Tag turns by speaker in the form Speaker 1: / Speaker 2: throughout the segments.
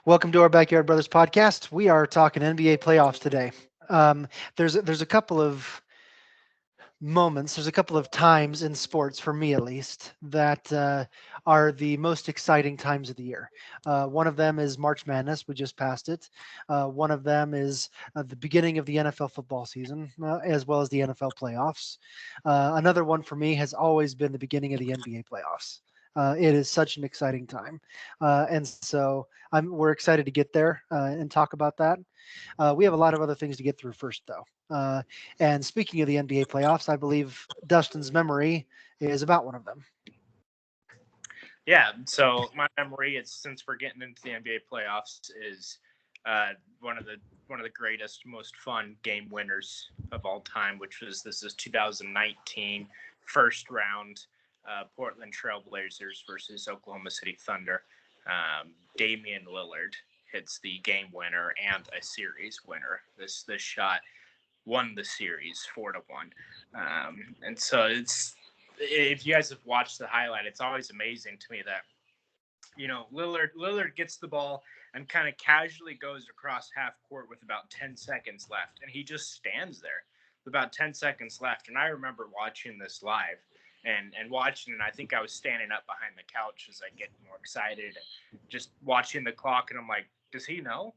Speaker 1: Welcome to our Backyard Brothers podcast. We are talking NBA playoffs today. Um, there's a couple of moments, there's a couple of times in sports, for me at least, that are the most exciting times of the year. One of them is March Madness. We just passed it. One of them is the beginning of the NFL football season, as well as the NFL playoffs. Another one for me has always been the beginning of the NBA playoffs. It is such an exciting time, and so we're excited to get there and talk about that. We have a lot of other things to get through first, though. And speaking of the NBA playoffs, I believe Dustin's memory is about one of them.
Speaker 2: Yeah, so my memory is since we're getting into the NBA playoffs is uh, one of the one of the greatest, most fun game winners of all time, which was this is 2019 first round Portland Trailblazers versus Oklahoma City Thunder. Damian Lillard hits the game winner and a series winner. This shot won the series 4-1, and so it's if you guys have watched the highlight, it's always amazing to me that Lillard gets the ball and kind of casually goes across half court with about 10 seconds left, and he just stands there with about 10 seconds left. And I remember watching this live and watching, and I think I was standing up behind the couch as I get more excited, and just watching the clock, and I'm like, does he know?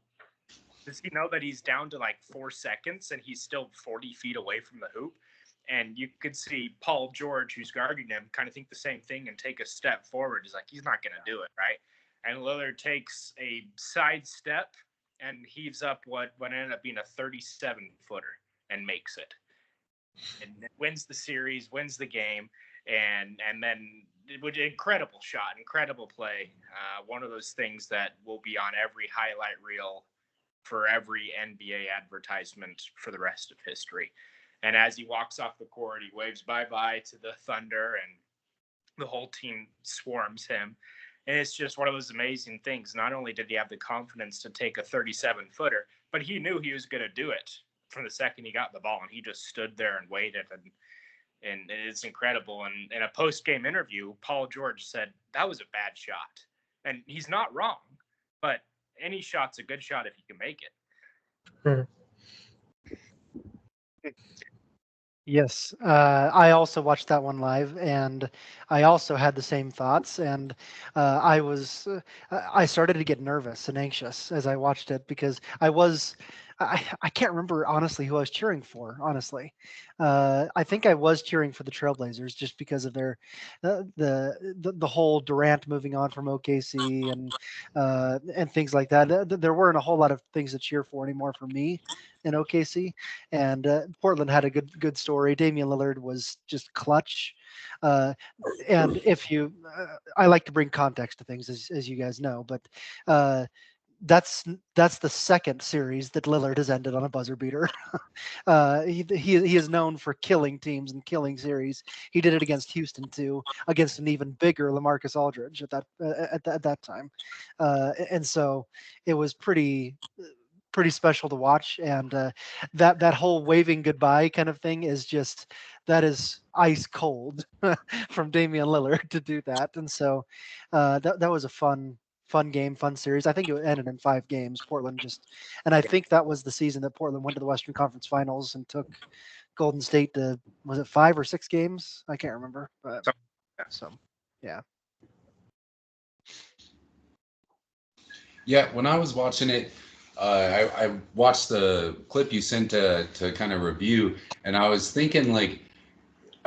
Speaker 2: Does he know that he's down to like 4 seconds and he's still 40 feet away from the hoop? And you could see Paul George, who's guarding him, kind of think the same thing and take a step forward. He's like, he's not going to do it, right? And Lillard takes a side step and heaves up what ended up being a 37-footer and makes it. And wins the series, wins the game, and then incredible shot, incredible play. One of those things that will be on every highlight reel for every NBA advertisement for the rest of history. And as he walks off the court, he waves bye-bye to the Thunder, and the whole team swarms him. And it's just one of those amazing things. Not only did he have the confidence to take a 37-footer, but he knew he was going to do it from the second he got the ball, and he just stood there and waited. And it's incredible. And in a post-game interview, Paul George said, that was a bad shot. And he's not wrong, but any shot's a good shot if you can make it.
Speaker 1: Yes, I also watched that one live, and I also had the same thoughts. And I started to get nervous and anxious as I watched it because I can't remember honestly who I was cheering for. Honestly, I think I was cheering for the Trailblazers just because of the whole Durant moving on from OKC and things like that. There weren't a whole lot of things to cheer for anymore for me in OKC, and Portland had a good story. Damian Lillard was just clutch, and if you, I like to bring context to things, as you guys know, but uh, that's the second series that Lillard has ended on a buzzer beater. He is known for killing teams and killing series. He did it against Houston too, against an even bigger LaMarcus Aldridge at that time, and so it was pretty special to watch. And that whole waving goodbye kind of thing is just that is ice cold from Damian Lillard to do that. And so that was a fun game, fun series. I think it ended in 5 games. Portland just, and I think that was the season that Portland went to the Western Conference Finals and took Golden State to, was it 5 or 6 games? I can't remember, but so yeah.
Speaker 3: Yeah, when I was watching it, I watched the clip you sent to kind of review, and I was thinking like,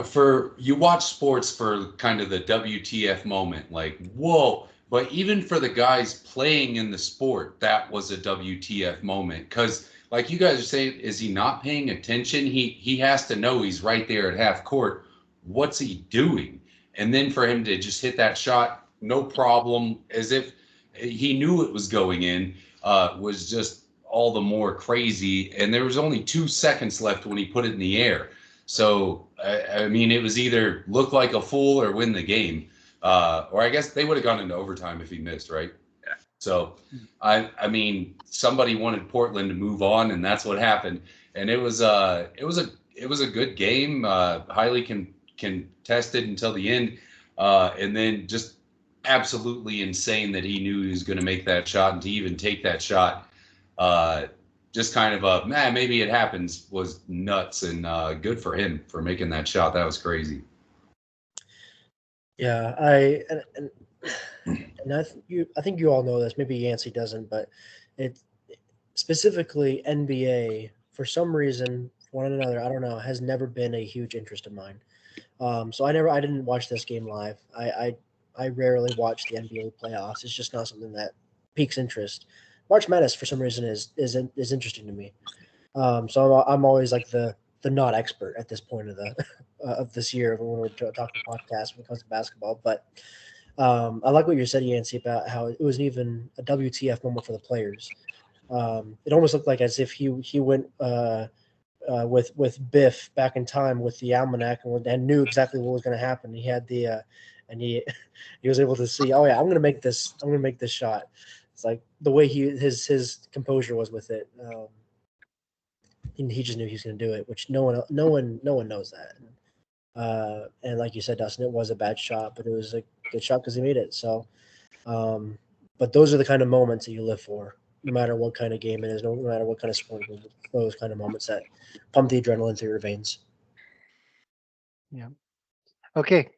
Speaker 3: for you watch sports for kind of the WTF moment, like whoa. But even for the guys playing in the sport, that was a WTF moment because, like you guys are saying, is he not paying attention? He has to know he's right there at half court. What's he doing? And then for him to just hit that shot, no problem, as if he knew it was going in, was just all the more crazy. And there was only 2 seconds left when he put it in the air. So, I mean, it was either look like a fool or win the game. Or I guess they would have gone into overtime if he missed, right?
Speaker 2: Yeah.
Speaker 3: So, I mean, somebody wanted Portland to move on, and that's what happened. And it was a good game, highly contested until the end, and then just absolutely insane that he knew he was going to make that shot, and to even take that shot, just kind of man, maybe it happens, was nuts. And good for him for making that shot. That was crazy.
Speaker 4: Yeah, I think you all know this. Maybe Yancey doesn't, but it specifically NBA for some reason, for one another, I don't know, has never been a huge interest of mine. So I didn't watch this game live. I rarely watch the NBA playoffs. It's just not something that piques interest. March Madness for some reason is interesting to me. So I'm always like the not expert at this point of the of this year when we're talking podcast when it comes to basketball. But I like what you said, Yancey, about how it was even a WTF moment for the players. It almost looked like as if he went with Biff back in time with the almanac and knew exactly what was going to happen. He had the and he was able to see. Oh yeah, I'm going to make this. I'm going to make this shot. It's like the way his composure was with it. He just knew he was going to do it, which no one knows that. And like you said, Dustin, it was a bad shot, but it was a good shot because he made it. So, but those are the kind of moments that you live for, no matter what kind of game it is, no matter what kind of sport it is. Those kind of moments that pump the adrenaline through your veins.
Speaker 1: Yeah. Okay.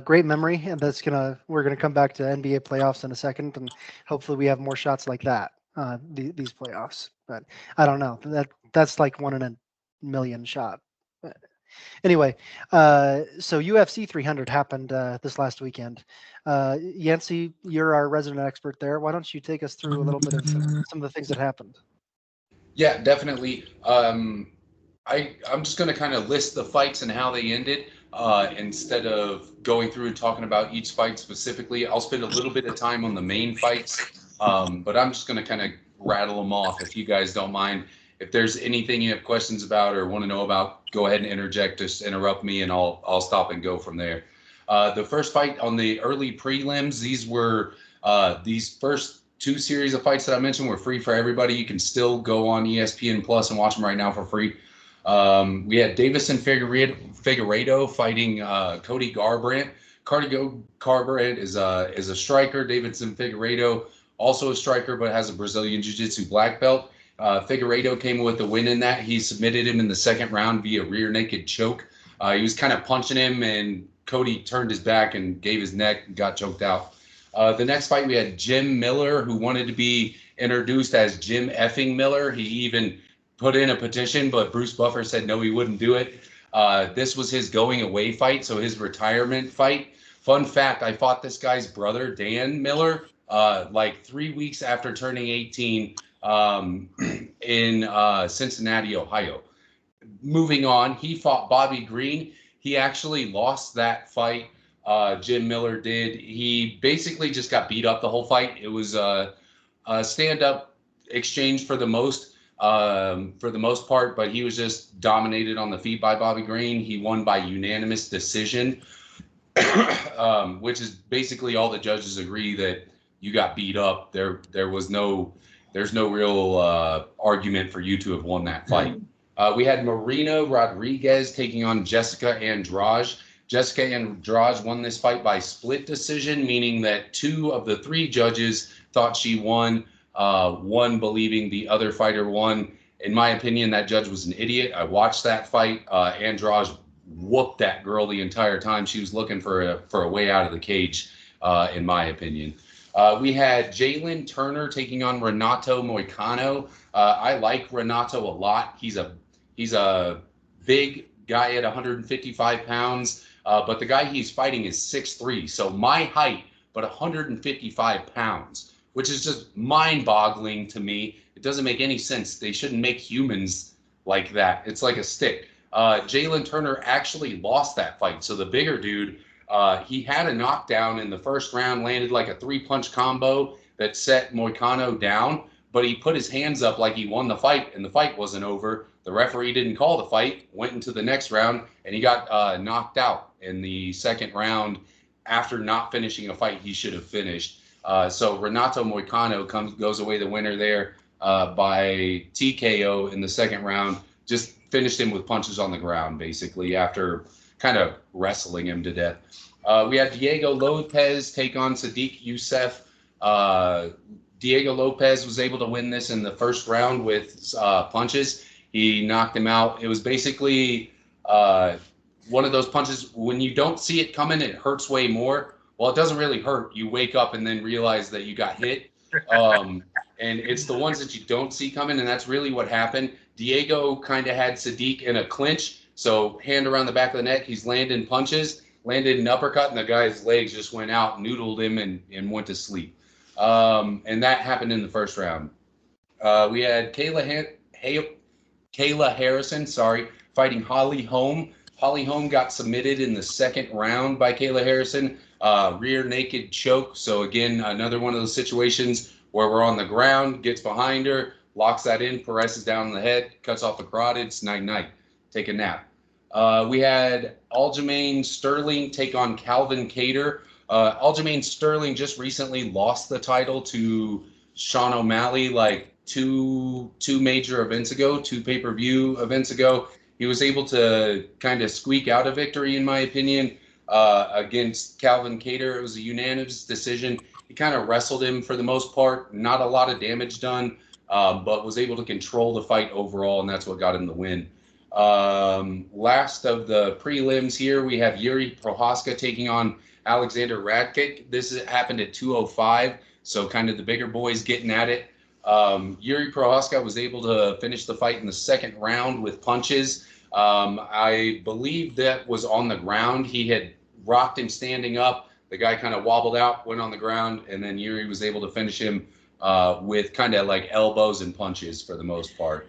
Speaker 1: Great memory, and we're gonna come back to NBA playoffs in a second, and hopefully we have more shots like that these playoffs. But I don't know. That's like 1 in a million shot. But anyway, so UFC 300 happened this last weekend. Yancey, you're our resident expert there. Why don't you take us through a little bit of some of the things that happened?
Speaker 3: Yeah, definitely. I'm just going to kind of list the fights and how they ended instead of going through and talking about each fight specifically. I'll spend a little bit of time on the main fights, but I'm just going to kind of rattle them off if you guys don't mind. If there's anything you have questions about or want to know about, go ahead and interject. Just interrupt me, and I'll stop and go from there. The first fight on the early prelims, these were these first 2 series of fights that I mentioned were free for everybody. You can still go on ESPN Plus and watch them right now for free. We had Davison Figueiredo fighting Cody Garbrandt. Cody Garbrandt is a striker. Davison Figueiredo also a striker, but has a Brazilian Jiu-Jitsu black belt. Figueiredo came with the win in that. He submitted him in the second round via rear naked choke. He was kind of punching him, and Cody turned his back and gave his neck and got choked out. The next fight, we had Jim Miller, who wanted to be introduced as Jim effing Miller. He even put in a petition, but Bruce Buffer said no, he wouldn't do it. This was his going away fight, so his retirement fight. Fun fact, I fought this guy's brother, Dan Miller, like 3 weeks after turning 18 in Cincinnati, Ohio. Moving on, he fought Bobby Green. He actually lost that fight. Jim Miller did. He basically just got beat up the whole fight. It was a stand-up exchange for the most part, but he was just dominated on the feet by Bobby Green. He won by unanimous decision, which is basically all the judges agree that you got beat up. There's no real argument for you to have won that fight. We had Marina Rodriguez taking on Jessica Andrade. Jessica Andrade won this fight by split decision, meaning that 2 of the 3 judges thought she won, one believing the other fighter won. In my opinion, that judge was an idiot. I watched that fight. Andrade whooped that girl the entire time. She was looking for a way out of the cage, in my opinion. We had Jalen Turner taking on Renato Moicano. I like Renato a lot. He's a big guy at 155 pounds, but the guy he's fighting is 6'3", so my height, but 155 pounds, which is just mind-boggling to me. It doesn't make any sense. They shouldn't make humans like that. It's like a stick. Jalen Turner actually lost that fight, so the bigger dude, he had a knockdown in the first round, landed like a 3-punch combo that set Moicano down, but he put his hands up like he won the fight, and the fight wasn't over. The referee didn't call the fight, went into the next round, and he got knocked out in the second round after not finishing a fight he should have finished. So Renato Moicano goes away the winner there by TKO in the second round. Just finished him with punches on the ground, basically, after kind of wrestling him to death. We had Diego Lopez take on Sadiq Youssef. Diego Lopez was able to win this in the first round with punches. He knocked him out. It was basically one of those punches, when you don't see it coming, it hurts way more. Well, it doesn't really hurt. You wake up and then realize that you got hit. And it's the ones that you don't see coming, and that's really what happened. Diego kind of had Sadiq in a clinch, so hand around the back of the neck. He's landing punches, landed an uppercut, and the guy's legs just went out, noodled him, and went to sleep. And that happened in the first round. We had Kayla Harrison, fighting Holly Holm. Holly Holm got submitted in the second round by Kayla Harrison. Rear naked choke. So again, another one of those situations where we're on the ground, gets behind her, locks that in, presses down on the head, cuts off the carotids, night-night. Take a nap. We had Aljamain Sterling take on Calvin Cater. Aljamain Sterling just recently lost the title to Sean O'Malley like two major events ago, 2 pay-per-view events ago. He was able to kind of squeak out a victory, in my opinion, against Calvin Cater. It was a unanimous decision. He kind of wrestled him for the most part, not a lot of damage done, but was able to control the fight overall, and that's what got him the win. Last of the prelims here, we have Yuri Prohaska taking on Alexander Radkic. This happened at 205, so kind of the bigger boys getting at it. Yuri Prohaska was able to finish the fight in the second round with punches. I believe that was on the ground. He had rocked him standing up. The guy kind of wobbled out, went on the ground, and then Yuri was able to finish him with kind of like elbows and punches for the most part.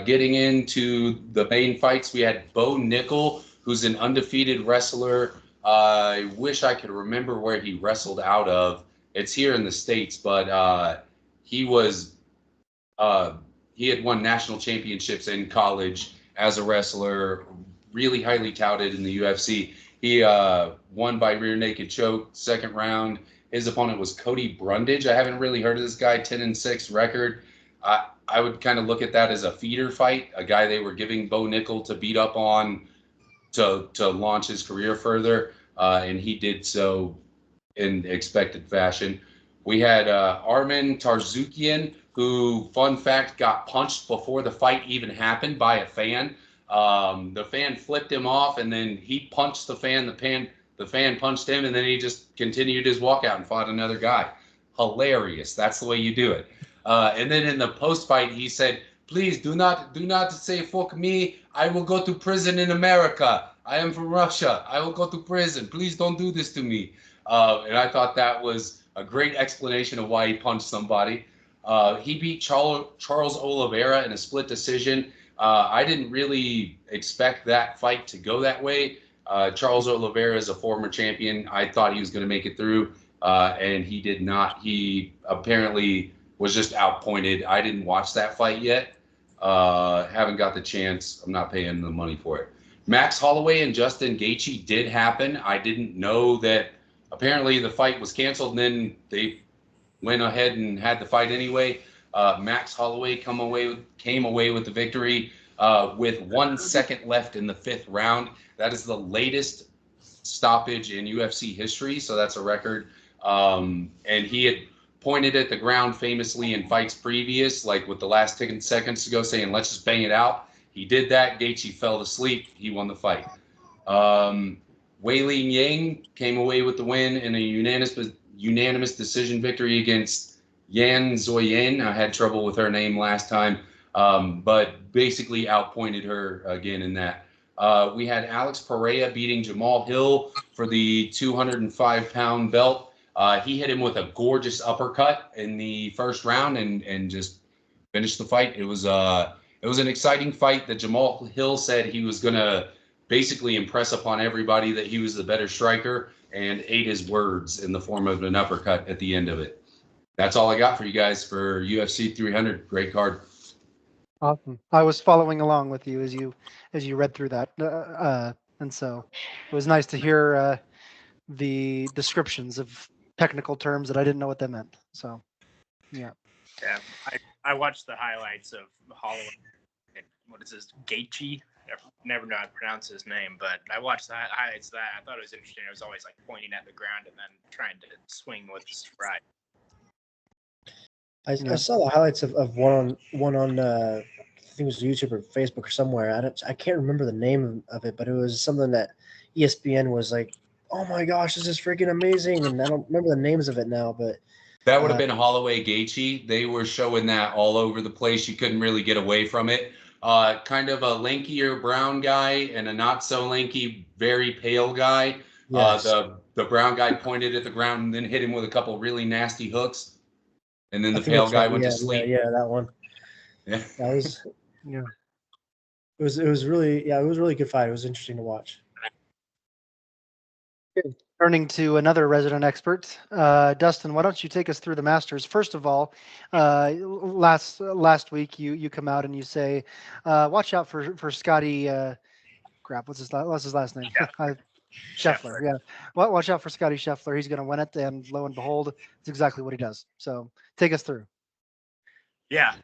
Speaker 3: Getting into the main fights, we had Bo Nickel, who's an undefeated wrestler. I wish I could remember where he wrestled out of. It's here in the States, but he had won national championships in college as a wrestler, really highly touted in the UFC. He won by rear naked choke, second round. His opponent was Cody Brundage. I haven't really heard of this guy, 10-6 record. I would kind of look at that as a feeder fight, a guy they were giving Bo Nickel to beat up on to launch his career further, and he did so in expected fashion. We had Arman Tarzukian, who, fun fact, got punched before the fight even happened by a fan. The fan flipped him off, and then he punched the fan. The fan punched him, and then he just continued his walkout and fought another guy. Hilarious. That's the way you do it. And then in the post-fight, he said, "Please do not say fuck me. I will go to prison in America. I am from Russia. I will go to prison. Please don't do this to me." And I thought that was a great explanation of why he punched somebody. He beat Charles Oliveira in a split decision. I didn't really expect that fight to go that way. Charles Oliveira is a former champion. I thought he was going to make it through, and he did not. He apparently was just outpointed. I didn't watch that fight yet. Haven't got the chance. I'm not paying the money for it. Max Holloway and Justin Gaethje did happen. I didn't know that. Apparently the fight was canceled, and then they went ahead and had the fight anyway. Max Holloway came away with the victory with 1 second left in the 5th round. That is the latest stoppage in UFC history, so that's a record. And he had pointed at the ground famously in fights previous, like with the last 10 seconds to go, saying, "Let's just bang it out." He did that. Gaethje fell asleep. He won the fight. Weili Yang came away with the win in a unanimous decision victory against Yan Zoyen. I had trouble with her name last time, but basically outpointed her again in that. We had Alex Pereira beating Jamal Hill for the 205-pound belt. He hit him with a gorgeous uppercut in the first round and just finished the fight. It was an exciting fight that Jamal Hill said he was going to basically impress upon everybody that he was the better striker, and ate his words in the form of an uppercut at the end of it. That's all I got for you guys for UFC 300. Great card.
Speaker 1: Awesome. I was following along with you as you read through that, and so it was nice to hear the descriptions of technical terms that I didn't know what they meant. So, yeah.
Speaker 2: Yeah, I watched the highlights of Holloway. What is this, Gaethje? never know how to pronounce his name, but I watched the highlights of that. I thought it was interesting. I was always like pointing at the ground and then trying to swing with the stride.
Speaker 4: I saw the highlights of one on I think it was YouTube or Facebook or somewhere. I can't remember the name of it, but it was something that ESPN was like, "Oh my gosh, this is freaking amazing!" And I don't remember the names of it now, but
Speaker 3: that would have been Holloway Gaethje. They were showing that all over the place. You couldn't really get away from it. Kind of a lankier brown guy and a not so lanky, very pale guy.
Speaker 4: yes.
Speaker 3: The brown guy pointed at the ground and then hit him with a couple really nasty hooks. And then
Speaker 4: I
Speaker 3: the
Speaker 4: think
Speaker 3: pale
Speaker 4: that's
Speaker 3: guy
Speaker 4: right.
Speaker 3: went
Speaker 4: Yeah,
Speaker 3: to sleep.
Speaker 4: Yeah, that one.
Speaker 3: Yeah.
Speaker 4: That was
Speaker 1: Yeah.
Speaker 4: it was really it was a really good fight. It was interesting to watch.
Speaker 1: Turning to another resident expert, Dustin, why don't you take us through the Masters? First of all, last week you come out and you say, watch out for Scotty. Crap, what's his last name? Scheffler. Yeah, watch out for Scotty Scheffler. He's going to win it, and lo and behold, it's exactly what he does. So take us through.
Speaker 2: Yeah,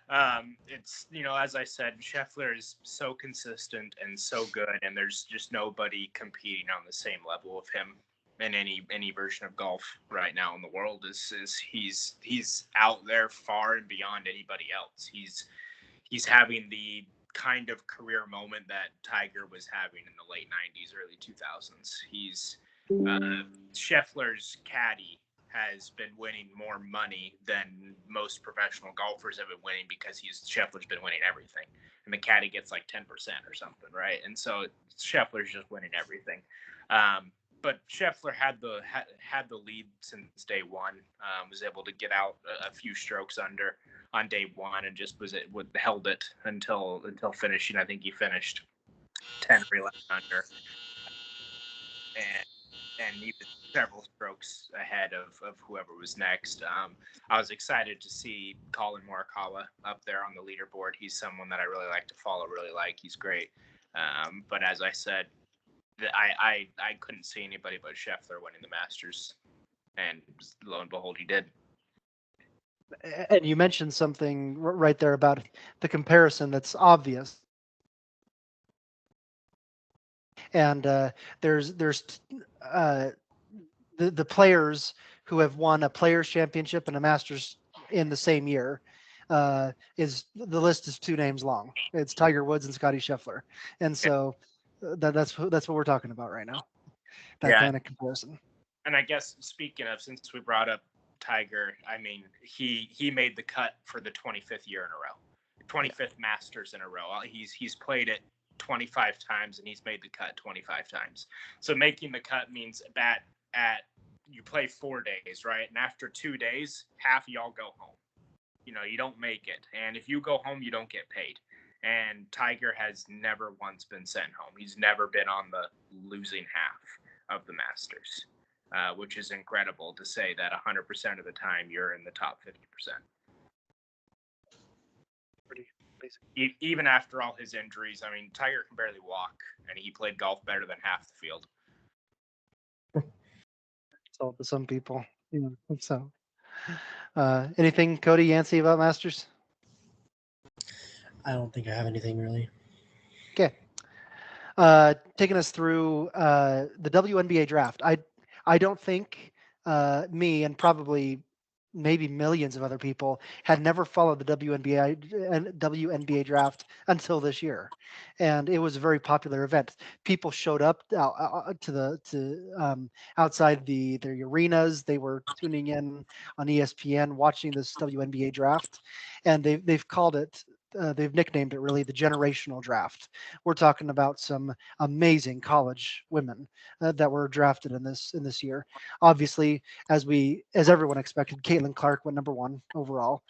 Speaker 2: it's, as I said, Scheffler is so consistent and so good, and there's just nobody competing on the same level of him in any version of golf right now in the world. Is he's out there far and beyond anybody else. He's having the kind of career moment that Tiger was having in the late 90s, early 2000s. Scheffler's caddy has been winning more money than most professional golfers have been winning because Scheffler's been winning everything, and the caddy gets like 10% or something, right? And so Scheffler's just winning everything. But Scheffler had the lead since day one. Was able to get out a few strokes under on day one, and just held it until finishing. I think he finished 10 or 11 under, and he was several strokes ahead of whoever was next. I was excited to see Colin Morikawa up there on the leaderboard. He's someone that I really like to follow, really like. He's great. But as I said, I couldn't see anybody but Scheffler winning the Masters, and lo and behold, he did.
Speaker 1: And you mentioned something right there about the comparison that's obvious. And there's the players who have won a Players Championship and a Masters in the same year. Is the list is 2 names long. It's Tiger Woods and Scotty Scheffler, and so that's what we're talking about right now. That kind of comparison.
Speaker 2: And I guess speaking of, since we brought up Tiger, I mean, he made the cut for the 25th year in a row, 25th Masters in a row. He's played it 25 times and he's made the cut 25 times. So making the cut means that you play 4 days, right? And after 2 days, half of y'all go home. You don't make it. And if you go home, you don't get paid. And Tiger has never once been sent home. He's never been on the losing half of the Masters, which is incredible to say that 100% of the time you're in the top 50%.
Speaker 1: Pretty basic.
Speaker 2: Even after all his injuries, I mean, Tiger can barely walk, and he played golf better than half the field.
Speaker 1: So to some people, so. Anything, Cody, Yancey, about Masters?
Speaker 4: I don't think I have anything really.
Speaker 1: Okay. Taking us through the WNBA draft. I don't think me and probably maybe millions of other people had never followed the WNBA draft until this year, and it was a very popular event. People showed up to outside the arenas. They were tuning in on ESPN, watching this WNBA draft, and they've called it. They've nicknamed it really the generational draft. We're talking about some amazing college women that were drafted in this year. Obviously, as everyone expected, Caitlin Clark went number 1 overall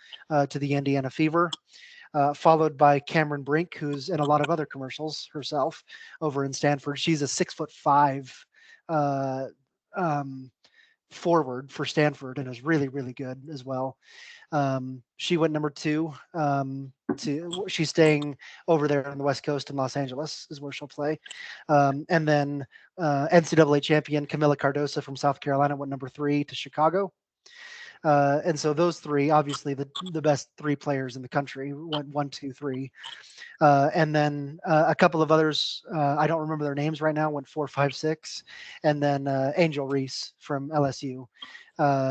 Speaker 1: to the Indiana Fever, followed by Cameron Brink, who's in a lot of other commercials herself over in Stanford. She's a 6'5" forward for Stanford and is really, really good as well. She went number 2. She's staying over there on the West Coast in Los Angeles is where she'll play. And then NCAA champion Camila Cardoso from South Carolina went number 3 to Chicago. And so those three, obviously the best three players in the country, one, two, three. And then a couple of others, I don't remember their names right now, went 4, 5, 6. And then Angel Reese from LSU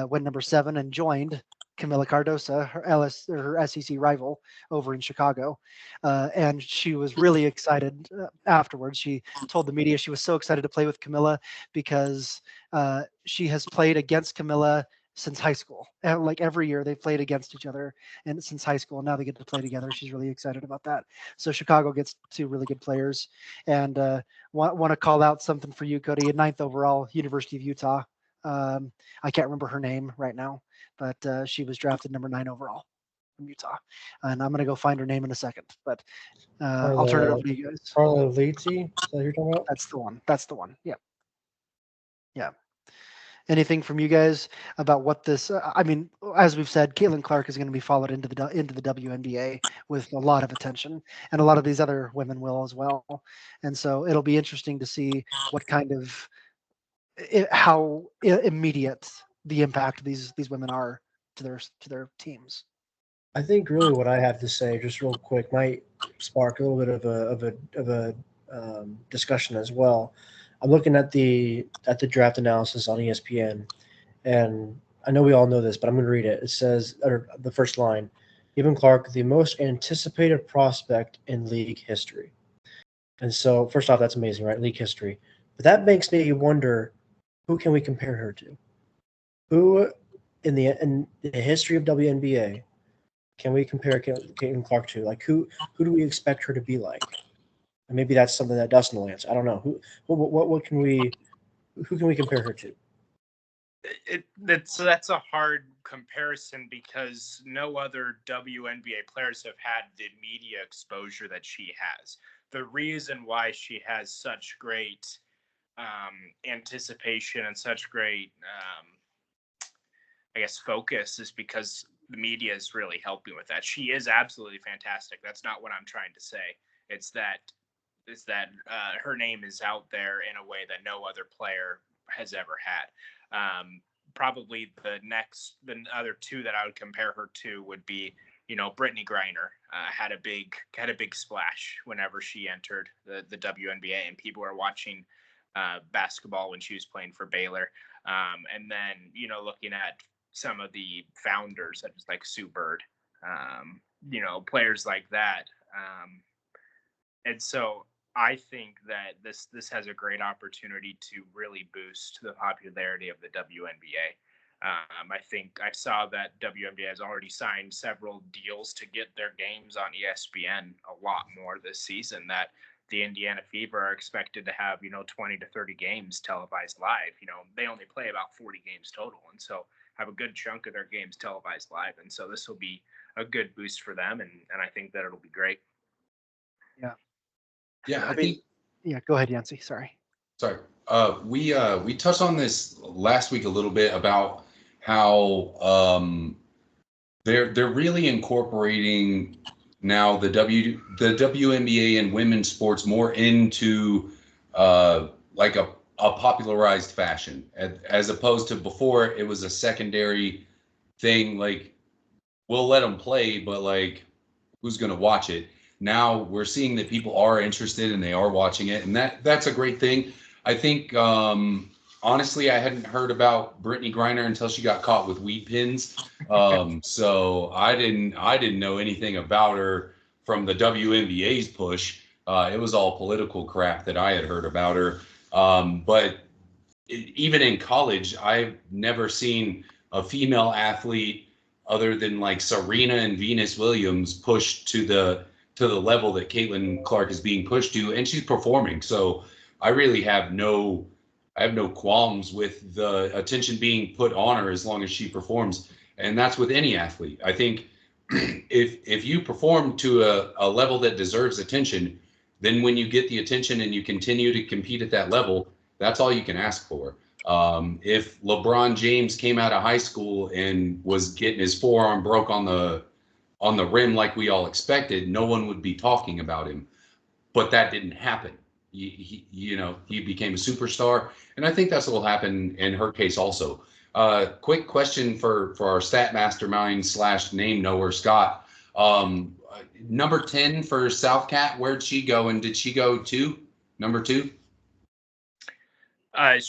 Speaker 1: went number 7 and joined Camila Cardosa, her SEC rival over in Chicago. And she was really excited afterwards. She told the media she was so excited to play with Camila because she has played against Camila since high school. And like every year they've played against each other and since high school, and now they get to play together. She's really excited about that. So Chicago gets 2 really good players. And want to call out something for you, Cody, at 9th overall, University of Utah. I can't remember her name right now, but she was drafted number 9 overall from Utah. And I'm going to go find her name in a second, but I'll turn it over to you guys.
Speaker 4: Carla Leite, is that who you're talking about?
Speaker 1: That's the one. That's the one. Yeah. Yeah. Anything from you guys about what this? I mean, as we've said, Caitlin Clark is going to be followed into the WNBA with a lot of attention, and a lot of these other women will as well. And so it'll be interesting to see what kind of how immediate the impact these women are to their teams.
Speaker 4: I think really what I have to say, just real quick, might spark a little bit of a discussion as well. I'm looking at the draft analysis on ESPN, and I know we all know this, but I'm going to read it. It says, or the first line, Caitlin Clark, the most anticipated prospect in league history. And so, first off, that's amazing, right? League history. But that makes me wonder, who can we compare her to? Who in the history of WNBA can we compare Caitlin Clark to? Like, who do we expect her to be like? And maybe that's something that Dustin will answer. I don't know. Who can we compare her to?
Speaker 2: That's a hard comparison because no other WNBA players have had the media exposure that she has. The reason why she has such great anticipation and such great, I guess, focus is because the media is really helping with that. She is absolutely fantastic. That's not what I'm trying to say. It's that her name is out there in a way that no other player has ever had. Probably the other two that I would compare her to would be, Brittany Griner had a big splash whenever she entered the WNBA, and people were watching basketball when she was playing for Baylor. And then, looking at some of the founders, such as like Sue Bird, players like that. And so I think that this has a great opportunity to really boost the popularity of the WNBA. I think I saw that WNBA has already signed several deals to get their games on ESPN a lot more this season, that the Indiana Fever are expected to have, 20 to 30 games televised live. They only play about 40 games total, and so have a good chunk of their games televised live. And so this will be a good boost for them, and I think that it'll be great.
Speaker 1: Yeah.
Speaker 3: Yeah, I think.
Speaker 1: Yeah, go ahead, Yancey. Sorry.
Speaker 3: We touched on this last week a little bit about how they're really incorporating now the WNBA and women's sports more into like a popularized fashion, as opposed to before it was a secondary thing. Like, we'll let them play, but like, who's going to watch it? Now we're seeing that people are interested and they are watching it, and that's a great thing. I think honestly, I hadn't heard about Brittany Griner until she got caught with weed pins. So I didn't know anything about her from the WNBA's push. It was all political crap that I had heard about her. But even in college, I've never seen a female athlete other than like Serena and Venus Williams pushed to the level that Caitlin Clark is being pushed to, and she's performing. So I really have no qualms with the attention being put on her as long as she performs. And that's with any athlete. I think if you perform to a level that deserves attention, then when you get the attention and you continue to compete at that level, that's all you can ask for. If LeBron James came out of high school and was getting his forearm broke on the rim like we all expected, no one would be talking about him. But that didn't happen. He became a superstar, and I think that's what will happen in her case also. Quick question for our stat mastermind / name knower, Scott. Number 10 for South Cat, where'd she go? And did she go number 2?
Speaker 2: I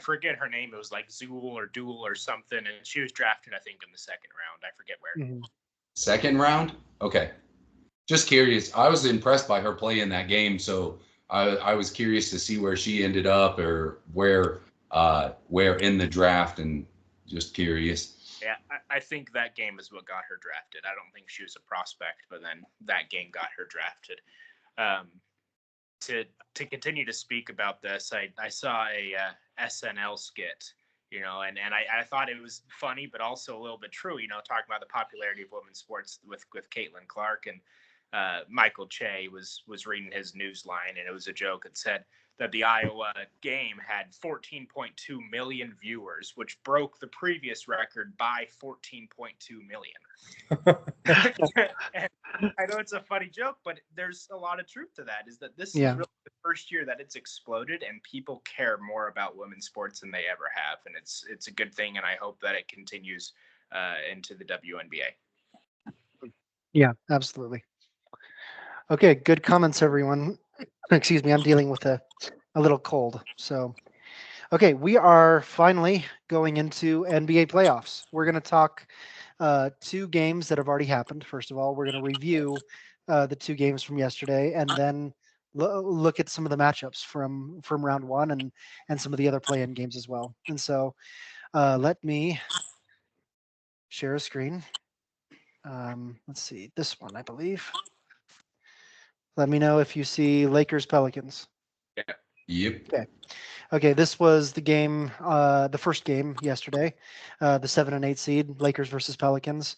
Speaker 2: forget her name. It was like Zool or Duel or something. And she was drafted, I think, in the second round. I forget where.
Speaker 1: Mhm.
Speaker 3: Second round? Okay. Just curious. I was impressed by her play in that game. So I was curious to see where she ended up or where in the draft, and just curious.
Speaker 2: Yeah, I think that game is what got her drafted. I don't think she was a prospect, but then that game got her drafted. To continue to speak about this, I saw a SNL skit, and I thought it was funny, but also a little bit true, talking about the popularity of women's sports with Caitlin Clark, and Michael Che was reading his news line, and it was a joke. It said that the Iowa game had 14.2 million viewers, which broke the previous record by 14.2 million. And I know it's a funny joke, but there's a lot of truth to that, is that this is really the first year that it's exploded and people care more about women's sports than they ever have. And it's a good thing, and I hope that it continues into the WNBA.
Speaker 1: Yeah, absolutely. Okay, good comments, everyone. Excuse me, I'm dealing with a little cold. So, okay, we are finally going into NBA playoffs. We're going to talk 2 games that have already happened. First of all, we're going to review the 2 games from yesterday, and then look at some of the matchups from round 1 and some of the other play-in games as well. And so, let me share a screen. Let's see, this one, I believe. Let me know if you see Lakers Pelicans.
Speaker 2: Yeah.
Speaker 3: Yep.
Speaker 1: Okay, this was the game, the first game yesterday, the 7 and 8 seed, Lakers versus Pelicans.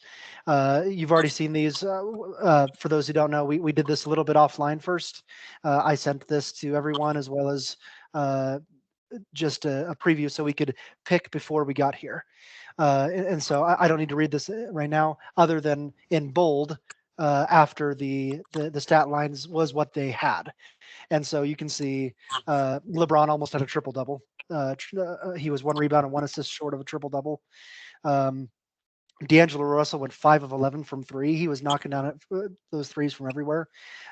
Speaker 1: You've already seen these. For those who don't know, we did this a little bit offline first. I sent this to everyone as well as just a preview so we could pick before we got here. And so I don't need to read this right now, other than in bold, after the stat lines was what they had. And so you can see LeBron almost had a triple double. He was 1 rebound and 1 assist short of a triple double. D'Angelo Russell went 5 of 11 from 3. He was knocking down those threes from everywhere.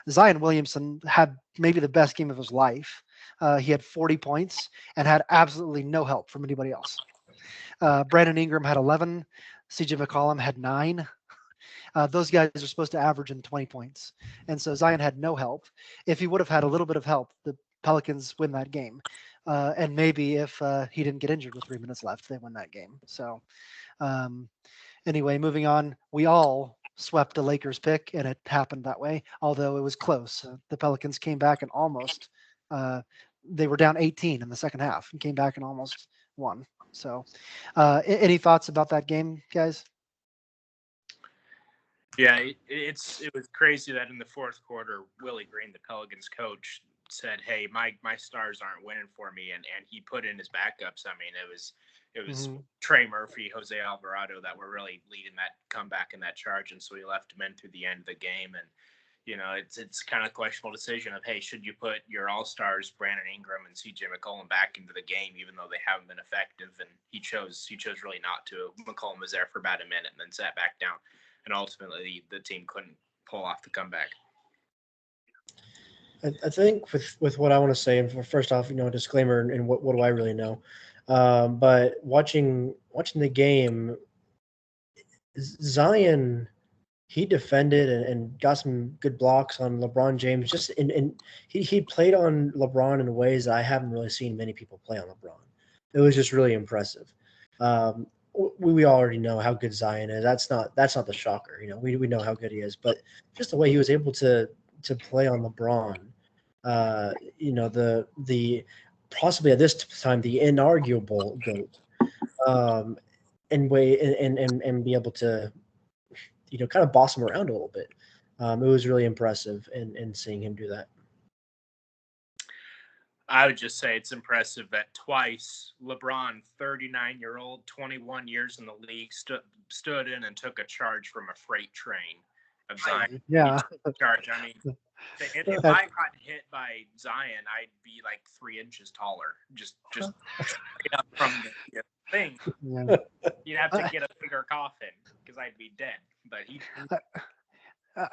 Speaker 1: Zion Williamson had maybe the best game of his life. He had 40 points and had absolutely no help from anybody else. Brandon Ingram had 11. CJ McCollum had 9. Those guys are supposed to average in 20 points. And so Zion had no help. If he would have had a little bit of help, the Pelicans win that game. And maybe if he didn't get injured with 3 minutes left, they win that game. So anyway, moving on, we all swept the Lakers pick, and it happened that way, although it was close. The Pelicans came back and almost, they were down 18 in the second half and came back and almost won. So any thoughts about that game, guys?
Speaker 2: Yeah, it was crazy that in the fourth quarter, Willie Green, the Pelicans coach, said, "Hey, my stars aren't winning for me," and he put in his backups. I mean, it was Trey Murphy, Jose Alvarado that were really leading that comeback and that charge, and so he left him in through the end of the game. And it's kind of a questionable decision of, hey, should you put your all-stars Brandon Ingram and CJ McCollum back into the game even though they haven't been effective? And he chose really not to. McCollum was there for about a minute and then sat back down. And ultimately, the team couldn't pull off the comeback.
Speaker 4: I think with what I want to say, and first off, disclaimer, and what do I really know? But watching the game, Zion, he defended and got some good blocks on LeBron James. Just and he played on LeBron in ways that I haven't really seen many people play on LeBron. It was just really impressive. We already know how good Zion is. That's not the shocker. We know how good he is, but just the way he was able to play on LeBron, the possibly at this time the inarguable GOAT, and be able to kind of boss him around a little bit. It was really impressive in seeing him do that.
Speaker 2: I would just say it's impressive that twice LeBron, 39-year-old, 21 years in the league, stood in and took a charge from a freight train of Zion.
Speaker 1: Yeah.
Speaker 2: Charge. I mean, if I got hit by Zion, I'd be like 3 inches taller, just straight up from the thing.
Speaker 1: Yeah.
Speaker 2: You'd have to get a bigger coffin because I'd be dead. But he.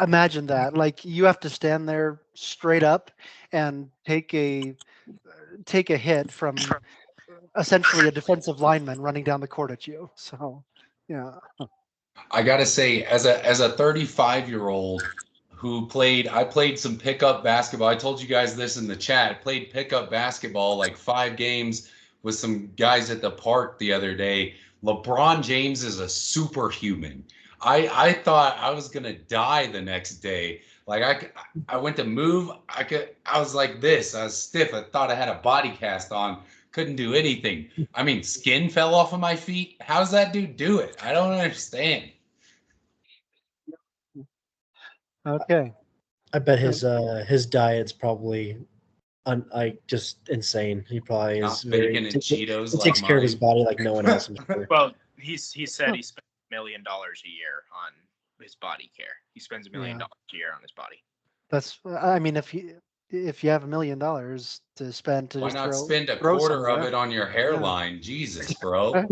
Speaker 1: Imagine that. Like you have to stand there straight up and take a hit from essentially a defensive lineman running down the court at you. So, yeah.
Speaker 3: I gotta say, as a 35-year-old I played some pickup basketball. I told you guys this in the chat. I played pickup basketball like 5 games with some guys at the park the other day. LeBron James is a superhuman. I thought I was gonna die the next day. Like I went to move. I was like this. I was stiff. I thought I had a body cast on. Couldn't do anything. I mean, skin fell off of my feet. How's that dude do it? I don't understand.
Speaker 1: Okay.
Speaker 4: I bet his diet's probably just insane. He probably
Speaker 3: Not
Speaker 4: is
Speaker 3: bacon and
Speaker 4: he
Speaker 3: Cheetos.
Speaker 4: takes
Speaker 3: Like
Speaker 4: care of his
Speaker 3: mine.
Speaker 4: body like no one else. I'm sure.
Speaker 2: Well, he said he spent $1 million a year on his body care. He spends $1 million a year on his body.
Speaker 1: That's. I mean, if you have $1 million to spend to
Speaker 3: Why
Speaker 1: just
Speaker 3: not
Speaker 1: throw
Speaker 3: spend a
Speaker 1: throw
Speaker 3: quarter of
Speaker 1: somewhere.
Speaker 3: it on your hairline? Jesus, bro.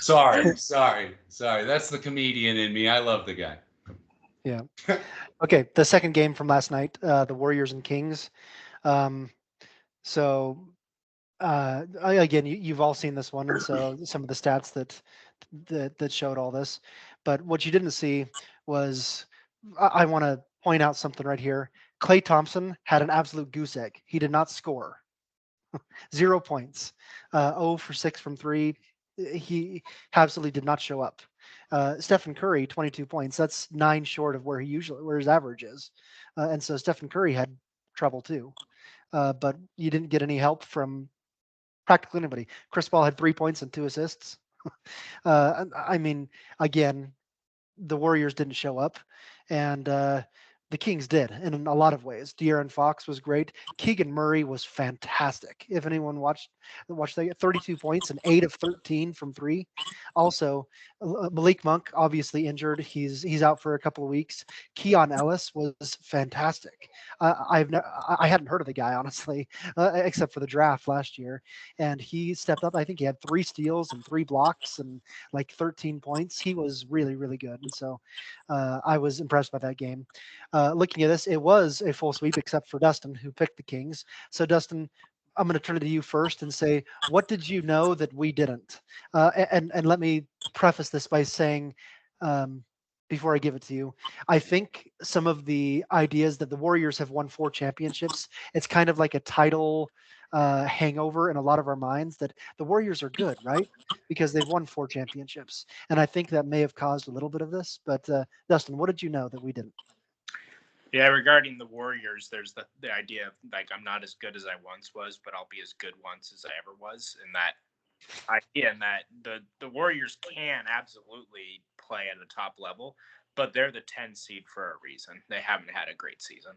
Speaker 3: Sorry. That's the comedian in me. I love the guy.
Speaker 1: Yeah. Okay. The second game from last night, the Warriors and Kings. So again, you've all seen this one, and so some of the stats that showed all this. But what you didn't see was I want to point out something right here. Klay Thompson had an absolute goose egg. He did not score. 0 points. 0 for 6 from 3. He absolutely did not show up. Stephen Curry, 22 points. That's 9 short of where his average is. And so Stephen Curry had trouble too. But you didn't get any help from practically anybody. Chris Paul had 3 points and 2 assists. I mean, again, the Warriors didn't show up, and the Kings did in a lot of ways. De'Aaron Fox was great. Keegan Murray was fantastic. If anyone watched that, 32 points and 8 of 13 from 3. Also, Malik Monk obviously injured. He's out for a couple of weeks. Keon Ellis was fantastic. I hadn't heard of the guy honestly, except for the draft last year, and he stepped up. I think he had 3 steals and 3 blocks and like 13 points. He was really, really good, and so I was impressed by that game. Looking at this, it was a full sweep except for Dustin, who picked the Kings. So Dustin, I'm going to turn it to you first and say, what did you know that we didn't? And let me preface this by saying, before I give it to you, I think some of the ideas that the Warriors have won 4 championships, it's kind of like a title hangover in a lot of our minds that the Warriors are good, right? Because they've won 4 championships. And I think that may have caused a little bit of this. But Dustin, what did you know that we didn't?
Speaker 2: Yeah, regarding the Warriors, there's the idea of like I'm not as good as I once was, but I'll be as good once as I ever was. And that idea and that the Warriors can absolutely play at a top level, but they're the 10 seed for a reason. They haven't had a great season.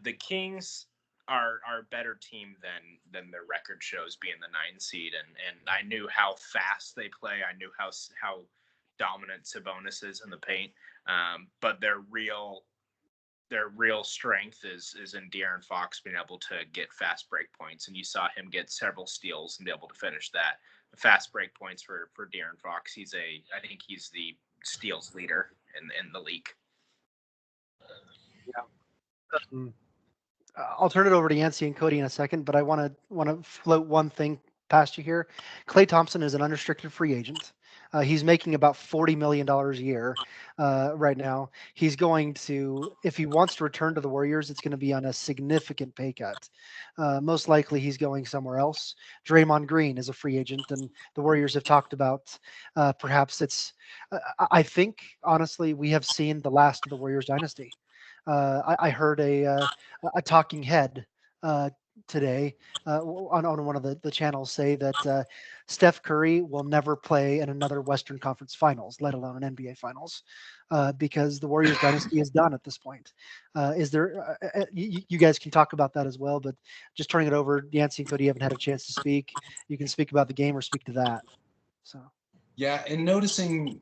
Speaker 2: The Kings are a better team than their record shows, being the 9 seed, and I knew how fast they play. I knew how dominant Sabonis is in the paint, but their real strength is in De'Aaron Fox being able to get fast break points, and you saw him get several steals and be able to finish that. Fast break points for De'Aaron Fox. I think he's the steals leader in the league.
Speaker 1: Yeah. I'll turn it over to Yancey and Cody in a second, but I want to float one thing past you here. Klay Thompson is an unrestricted free agent. He's making about $40 million a year right now. He's going to, if he wants to return to the Warriors, it's going to be on a significant pay cut. Most likely he's going somewhere else. Draymond Green is a free agent, and the Warriors have talked about perhaps it's, I think, honestly, we have seen the last of the Warriors dynasty. I heard a talking head today on one of the channels say that Steph Curry will never play in another Western Conference Finals, let alone an NBA Finals, because the Warriors dynasty is done at this point. Is there? You guys can talk about that as well, but just turning it over, Yancey and Cody haven't had a chance to speak. You can speak about the game or speak to that. So.
Speaker 3: Yeah, and noticing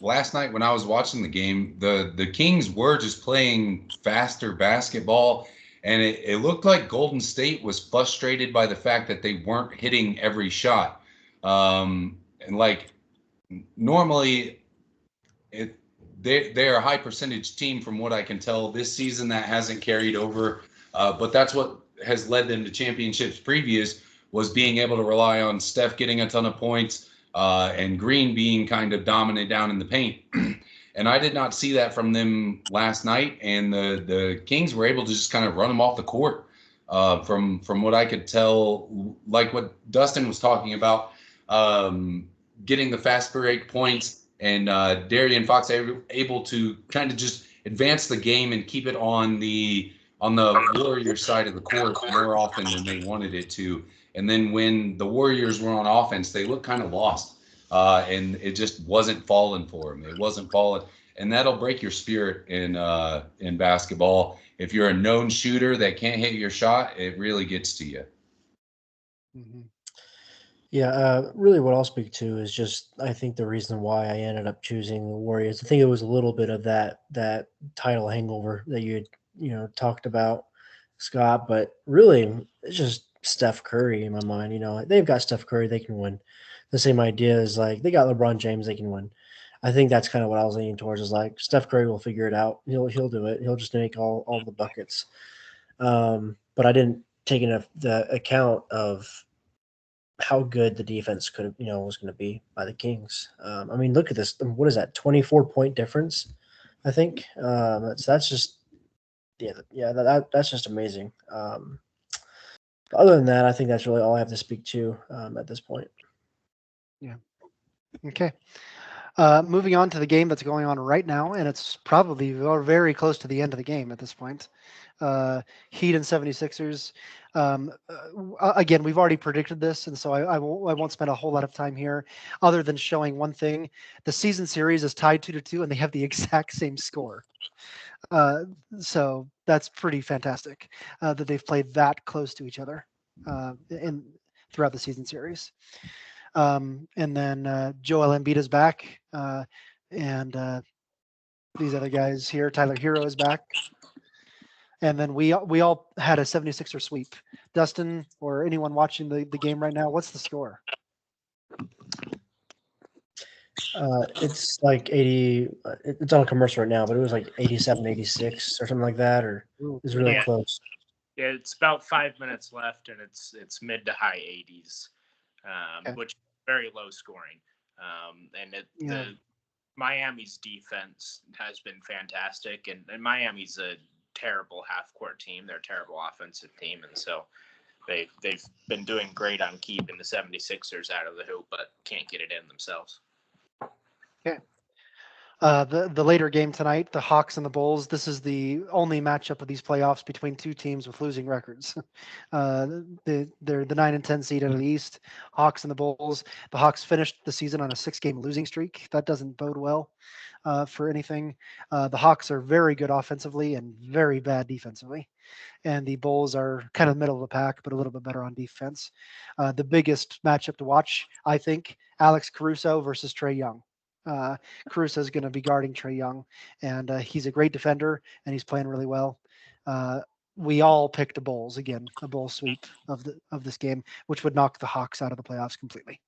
Speaker 3: last night when I was watching the game, the Kings were just playing faster basketball, and it looked like Golden State was frustrated by the fact that they weren't hitting every shot. And like normally, it they're a high percentage team from what I can tell this season that hasn't carried over, but that's what has led them to championships previous was being able to rely on Steph getting a ton of points and Green being kind of dominant down in the paint. And I did not see that from them last night, and the Kings were able to just kind of run them off the court. From what I could tell, like what Dustin was talking about, getting the fast break points and Darian Fox able to kind of just advance the game and keep it on the Warriors side of the court more often than they wanted it to. And then when the Warriors were on offense, they looked kind of lost, and it just wasn't falling for them. It wasn't falling, and that'll break your spirit in basketball. If you're a known shooter that can't hit your shot, it really gets to you.
Speaker 1: Mm-hmm.
Speaker 4: Yeah, really what I'll speak to is just I think the reason why I ended up choosing the Warriors. I think it was a little bit of that title hangover that you had talked about, Scott. But really, it's just Steph Curry in my mind. They've got Steph Curry, they can win. The same idea is like they got LeBron James, they can win. I think that's kind of what I was leaning towards. Is like Steph Curry will figure it out. He'll do it. He'll just make all the buckets. But I didn't take into the account of how good the defense was going to be by the Kings. I mean, look at this. What is that? 24-point difference, I think. That's just that's just amazing. Other than that, I think that's really all I have to speak to at this point.
Speaker 1: Yeah. Okay. Moving on to the game that's going on right now, and it's probably very close to the end of the game at this point. Heat and 76ers. Again, we've already predicted this, and so I won't spend a whole lot of time here other than showing one thing. The season series is tied 2-2, and they have the exact same score. So that's pretty fantastic that they've played that close to each other throughout the season series. And then Joel Embiid is back, and these other guys here, Tyler Hero is back. And then we all had a 76er sweep. Dustin or anyone watching the game right now, what's the score?
Speaker 4: It's like 80. It's on a commercial right now, but it was like 87, 86 or something like that, or it's really close.
Speaker 2: Yeah, it's about 5 minutes left, and it's mid to high 80s, which is very low scoring. The Miami's defense has been fantastic, and Miami's a terrible half-court team. They're a terrible offensive team, and so they've been doing great on keeping the 76ers out of the hoop, but can't get it in themselves.
Speaker 1: Okay. The later game tonight, the Hawks and the Bulls. This is the only matchup of these playoffs between two teams with losing records. They're the 9 and 10 seed in the East. Hawks and the Bulls. The Hawks finished the season on a 6-game losing streak. That doesn't bode well for anything. The Hawks are very good offensively and very bad defensively, and the Bulls are kind of middle of the pack, but a little bit better on defense. The biggest matchup to watch, I think, Alex Caruso versus Trae Young. Caruso is going to be guarding Trae Young, and he's a great defender, and he's playing really well. We all picked the Bulls again, a Bull sweep of this game, which would knock the Hawks out of the playoffs completely.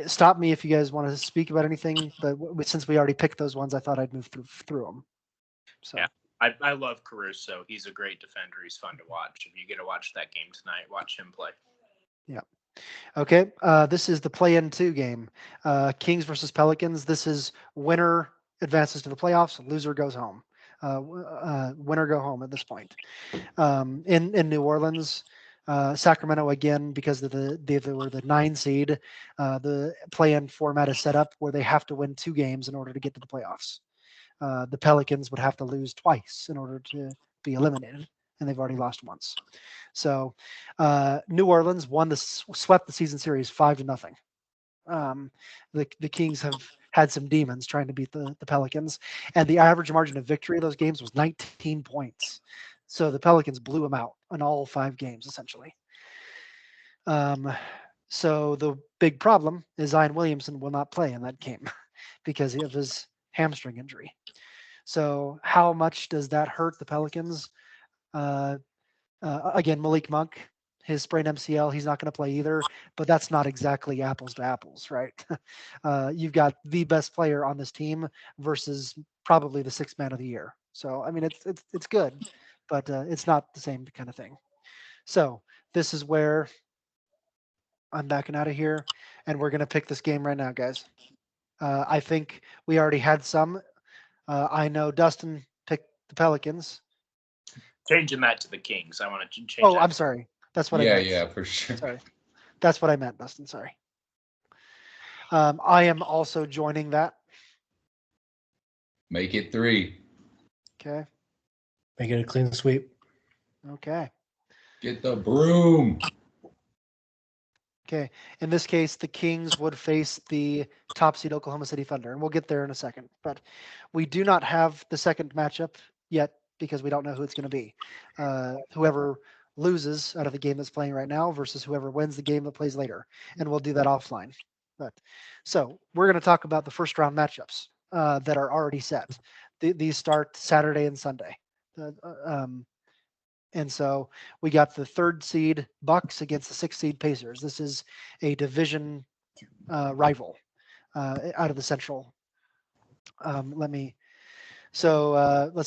Speaker 1: Stop me if you guys want to speak about anything, but since we already picked those ones, I thought I'd move through them. So.
Speaker 2: Yeah, I love Caruso. He's a great defender. He's fun to watch. If you get to watch that game tonight, watch him play.
Speaker 1: Yeah. Okay. This is the play-in 2 game. Kings versus Pelicans. This is winner advances to the playoffs. Loser goes home. Winner go home at this point. In New Orleans, Sacramento again, because they were the 9 seed. The play-in format is set up where they have to win 2 games in order to get to the playoffs. The Pelicans would have to lose twice in order to be eliminated, and they've already lost once. So New Orleans swept the season series 5-0. The Kings have had some demons trying to beat the Pelicans, and the average margin of victory of those games was 19 points. So the Pelicans blew them out in all 5 games, essentially. So the big problem is Zion Williamson will not play in that game because of his hamstring injury. So how much does that hurt the Pelicans? Again, Malik Monk, his sprained MCL, he's not going to play either. But that's not exactly apples to apples, right? You've got the best player on this team versus probably the sixth man of the year. So I mean, it's good, but it's not the same kind of thing. So this is where I'm backing out of here, and we're going to pick this game right now, guys. I think we already had some. I know Dustin picked the Pelicans.
Speaker 2: Changing that to the Kings. I want to change.
Speaker 1: Oh,
Speaker 2: that.
Speaker 1: I'm sorry. That's what I
Speaker 3: Yeah,
Speaker 1: meant.
Speaker 3: yeah, for sure.
Speaker 1: Sorry. That's what I meant, Dustin. Sorry. I am also joining that.
Speaker 3: Make it 3.
Speaker 1: Okay.
Speaker 4: Make it a clean sweep.
Speaker 1: Okay.
Speaker 3: Get the broom.
Speaker 1: Okay. In this case, the Kings would face the top seed Oklahoma City Thunder, and we'll get there in a second. But we do not have the second matchup yet because we don't know who it's going to be. Whoever loses out of the game that's playing right now versus whoever wins the game that plays later, and we'll do that offline. But so we're going to talk about the first round matchups that are already set. These start Saturday and Sunday. And so we got the 3rd seed Bucks against the 6th seed Pacers. This is a division rival out of the Central. Let's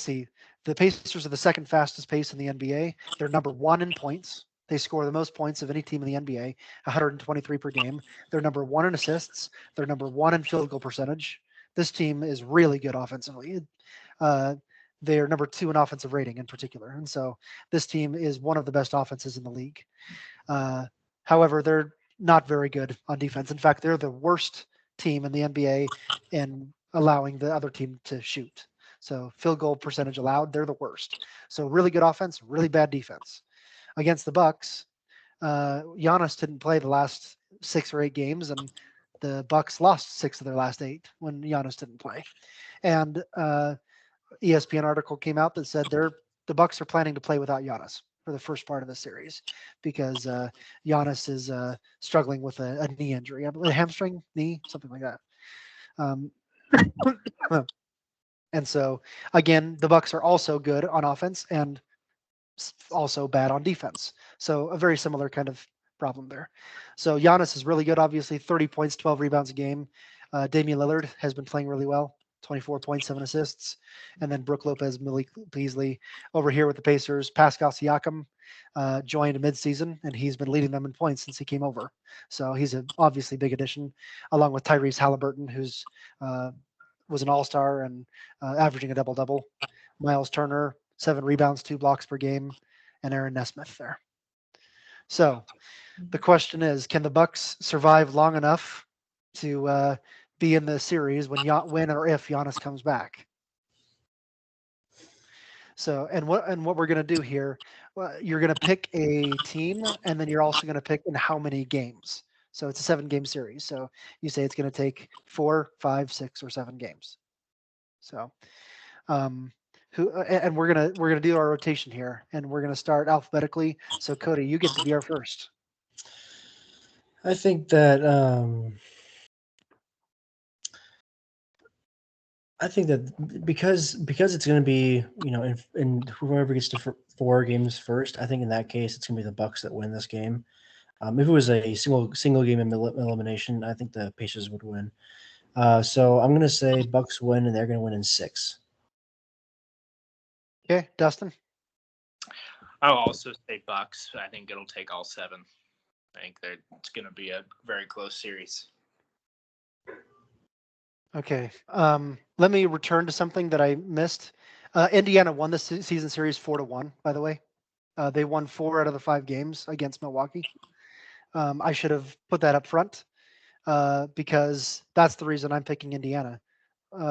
Speaker 1: see. The Pacers are the 2nd fastest pace in the NBA. They're number 1 in points. They score the most points of any team in the NBA, 123 per game. They're number 1 in assists. They're number 1 in field goal percentage. This team is really good offensively. They're number 2 in offensive rating in particular. And so this team is one of the best offenses in the league. However, they're not very good on defense. In fact, they're the worst team in the NBA in allowing the other team to shoot. So field goal percentage allowed, they're the worst. So really good offense, really bad defense. Against the Bucks, Giannis didn't play the last 6 or 8 games, and the Bucks lost 6 of their last 8 when Giannis didn't play. And ESPN article came out that said the Bucks are planning to play without Giannis for the first part of the series because Giannis is struggling with a knee injury, a hamstring, knee, something like that. And so again, the Bucks are also good on offense and also bad on defense. So a very similar kind of problem there. So Giannis is really good, obviously, 30 points, 12 rebounds a game. Damian Lillard has been playing really well. 24 points, 7 assists. And then Brook Lopez, Malik Beasley over here with the Pacers. Pascal Siakam joined midseason, and he's been leading them in points since he came over. So he's an obviously big addition, along with Tyrese Halliburton, who's was an all-star and averaging a double-double. Miles Turner, 7 rebounds, 2 blocks per game, and Aaron Nesmith there. So the question is, can the Bucks survive long enough to be in the series when or if Giannis comes back? So, and what we're going to do here, you're going to pick a team, and then you're also going to pick in how many games. So it's a 7-game series. So you say it's going to take 4, 5, 6, or 7 games. So, and we're gonna do our rotation here, and we're gonna start alphabetically. So Cody, you get to be our first.
Speaker 4: I think that because it's going to be, in whoever gets to 4 games first, I think in that case it's going to be the Bucks that win this game. If it was a single game elimination, I think the Pacers would win. So I'm going to say Bucks win, and they're going to win in 6.
Speaker 1: Okay, Dustin.
Speaker 2: I'll also say Bucks. I think it'll take all 7. I think that it's going to be a very close series.
Speaker 1: Okay. Let me return to something that I missed. Indiana won this season series 4-1. By the way, they won 4 out of the 5 games against Milwaukee. I should have put that up front because that's the reason I'm picking Indiana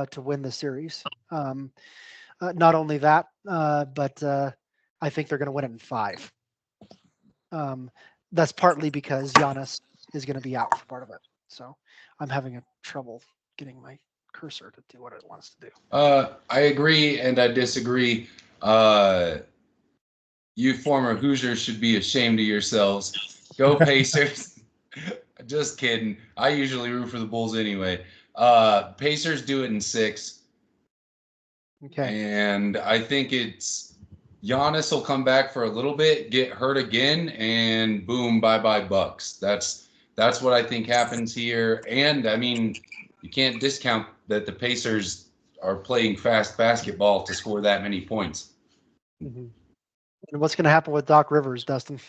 Speaker 1: to win the series. Not only that, but I think they're going to win it in 5. That's partly because Giannis is going to be out for part of it. So I'm having trouble getting my cursor to do what it wants to do.
Speaker 3: I agree and I disagree. You former Hoosiers should be ashamed of yourselves. Go Pacers. Just kidding. I usually root for the Bulls anyway. Pacers do it in 6.
Speaker 1: Okay.
Speaker 3: And I think it's Giannis will come back for a little bit, get hurt again, and boom, bye-bye Bucks. That's what I think happens here. And I mean, you can't discount that the Pacers are playing fast basketball to score that many points.
Speaker 1: Mm-hmm. And what's going to happen with Doc Rivers, Dustin?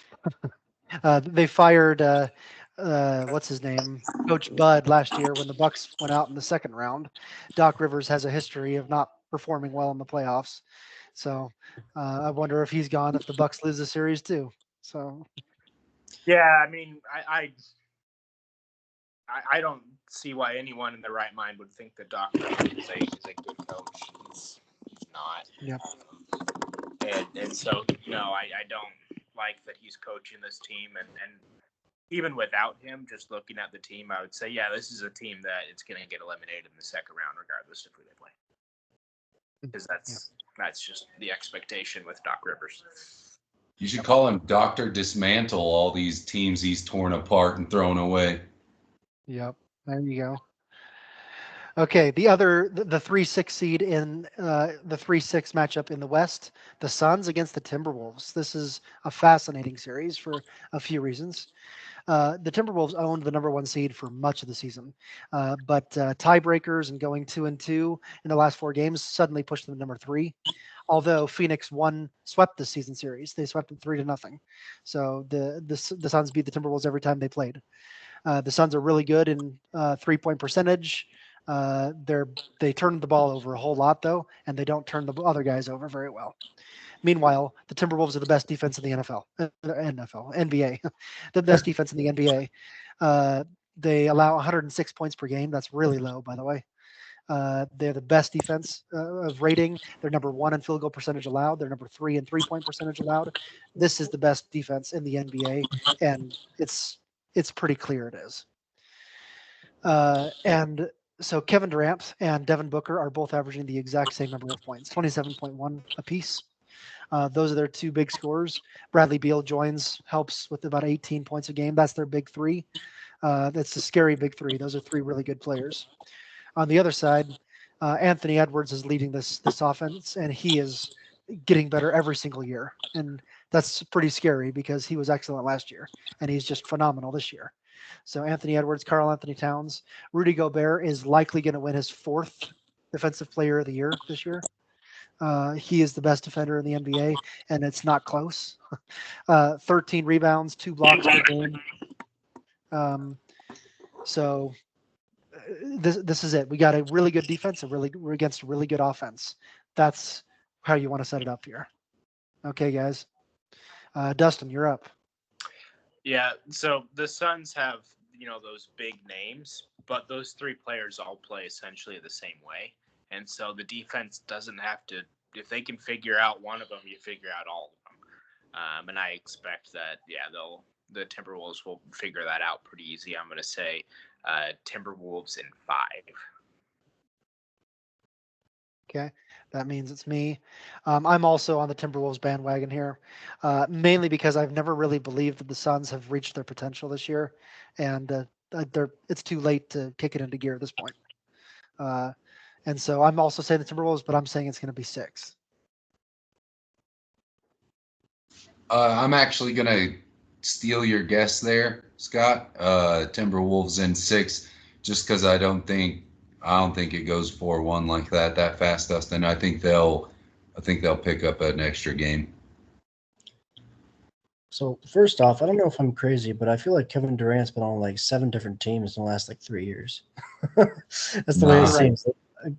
Speaker 1: They fired what's his name, Coach Bud last year when the Bucks went out in the second round. Doc Rivers has a history of not performing well in the playoffs, so I wonder if he's gone if the Bucks lose the series too. So
Speaker 2: yeah, I mean, I don't see why anyone in their right mind would think that Doc Rivers is a good coach. He's not.
Speaker 1: Yep.
Speaker 2: And so no, I don't like that he's coaching this team, and even without him, just looking at the team, I would say, yeah, this is a team that it's going to get eliminated in the second round, regardless of who they play, because that's just the expectation with Doc Rivers.
Speaker 3: You should call him Dr. Dismantle all these teams he's torn apart and thrown away.
Speaker 1: Yep, there you go. Okay, the 3-6 seed in the 3-6 matchup in the West, the Suns against the Timberwolves. This is a fascinating series for a few reasons. The Timberwolves owned the number 1 seed for much of the season, but tiebreakers and going 2-2 in the last 4 games suddenly pushed them to number 3. Although Phoenix swept the season series, they swept them 3-0. So the Suns beat the Timberwolves every time they played. The Suns are really good in 3-point percentage. They turn the ball over a whole lot though, and they don't turn the other guys over very well. Meanwhile, the Timberwolves are the best defense in the NBA, the best defense in the NBA. They allow 106 points per game. That's really low, by the way. They're the best defense of rating. They're number 1 in field goal percentage allowed. They're number 3 in 3-point percentage allowed. This is the best defense in the NBA, and it's pretty clear it is. And so Kevin Durant and Devin Booker are both averaging the exact same number of points, 27.1 apiece. Those are their 2 big scorers. Bradley Beal helps with about 18 points a game. That's their big 3. That's a scary big 3. Those are 3 really good players. On the other side, Anthony Edwards is leading this offense, and he is getting better every single year. And that's pretty scary because he was excellent last year, and he's just phenomenal this year. So Anthony Edwards, Karl Anthony Towns, Rudy Gobert is likely going to win his 4th Defensive Player of the Year this year. He is the best defender in the NBA, and it's not close. 13 rebounds, 2 blocks per game. So this is it. We got a really good defense, we're against a really good offense. That's how you want to set it up here. Okay, guys. Dustin, you're up.
Speaker 2: Yeah, so the Suns have, those big names, but those 3 players all play essentially the same way. And so the defense doesn't have to, if they can figure out one of them, you figure out all of them. And I expect that, the Timberwolves will figure that out pretty easy. I'm going to say Timberwolves in 5.
Speaker 1: Okay, that means it's me. I'm also on the Timberwolves bandwagon here, mainly because I've never really believed that the Suns have reached their potential this year, and it's too late to kick it into gear at this point. And so I'm also saying the Timberwolves, but I'm saying it's going to be 6.
Speaker 3: I'm actually going to steal your guess there, Scott. Timberwolves in 6, just because I don't think it goes 4-1 like that fast, Dustin. I think they'll pick up an extra game.
Speaker 4: So first off, I don't know if I'm crazy, but I feel like Kevin Durant's been on like 7 different teams in the last 3 years. That's the way it seems.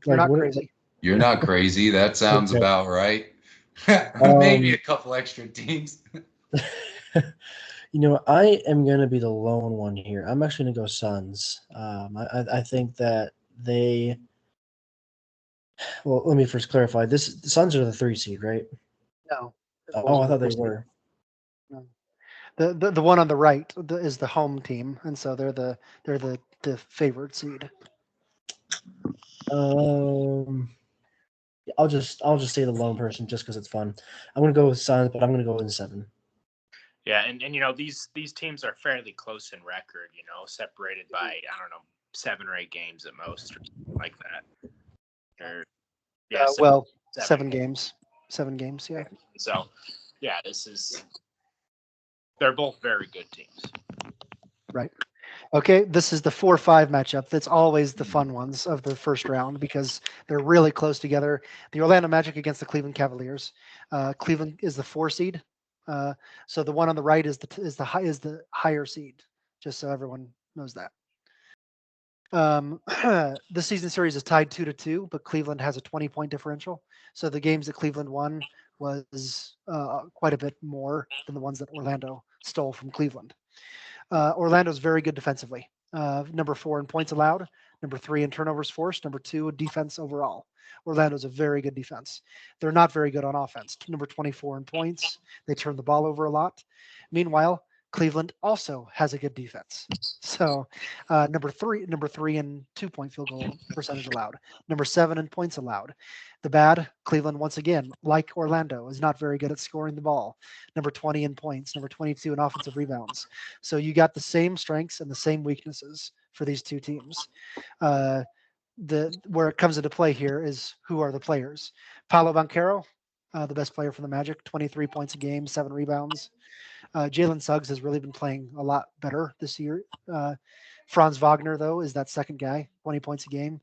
Speaker 1: You're not crazy.
Speaker 3: You're not crazy. That sounds
Speaker 4: Okay.
Speaker 3: About right. Maybe a couple extra teams.
Speaker 4: I am going to be the lone one here. I'm actually going to go Suns. I think that they. Well, let me first clarify. The Suns are the 3 seed, right?
Speaker 1: No.
Speaker 4: Oh, I thought they were.
Speaker 1: No. The one on the right is the home team, and so they're the favorite seed.
Speaker 4: I'll just say the lone person just because it's fun. I'm going to go with Suns, but I'm going to go in 7.
Speaker 2: Yeah, and these teams are fairly close in record, separated by, I don't know, 7 or 8 games at most, or something like that. Or yeah,
Speaker 1: seven games. 7 games, yeah.
Speaker 2: So, yeah, they're both very good teams.
Speaker 1: Right. Okay, this is the 4-5 matchup. That's always the fun ones of the first round because they're really close together. The Orlando Magic against the Cleveland Cavaliers. Cleveland is the 4 seed. So the one on the right is the higher seed. Just so everyone knows that. The season series is tied 2-2, but Cleveland has a 20-point differential. So the games that Cleveland won was quite a bit more than the ones that Orlando stole from Cleveland. Orlando's very good defensively. Number 4 in points allowed, number 3 in turnovers forced, number 2 in defense overall. Orlando's a very good defense. They're not very good on offense. Number 24 in points. They turn the ball over a lot. Meanwhile, Cleveland also has a good defense. So number three in 2-point field goal percentage allowed. Number 7 in points allowed. The bad, Cleveland once again, like Orlando, is not very good at scoring the ball. Number 20 in points, number 22 in offensive rebounds. So you got the same strengths and the same weaknesses for these two teams. Where it comes into play here is who are the players. Paolo Banchero, the best player for the Magic, 23 points a game, 7 rebounds. Jalen Suggs has really been playing a lot better this year. Franz Wagner, though, is that second guy, 20 points a game.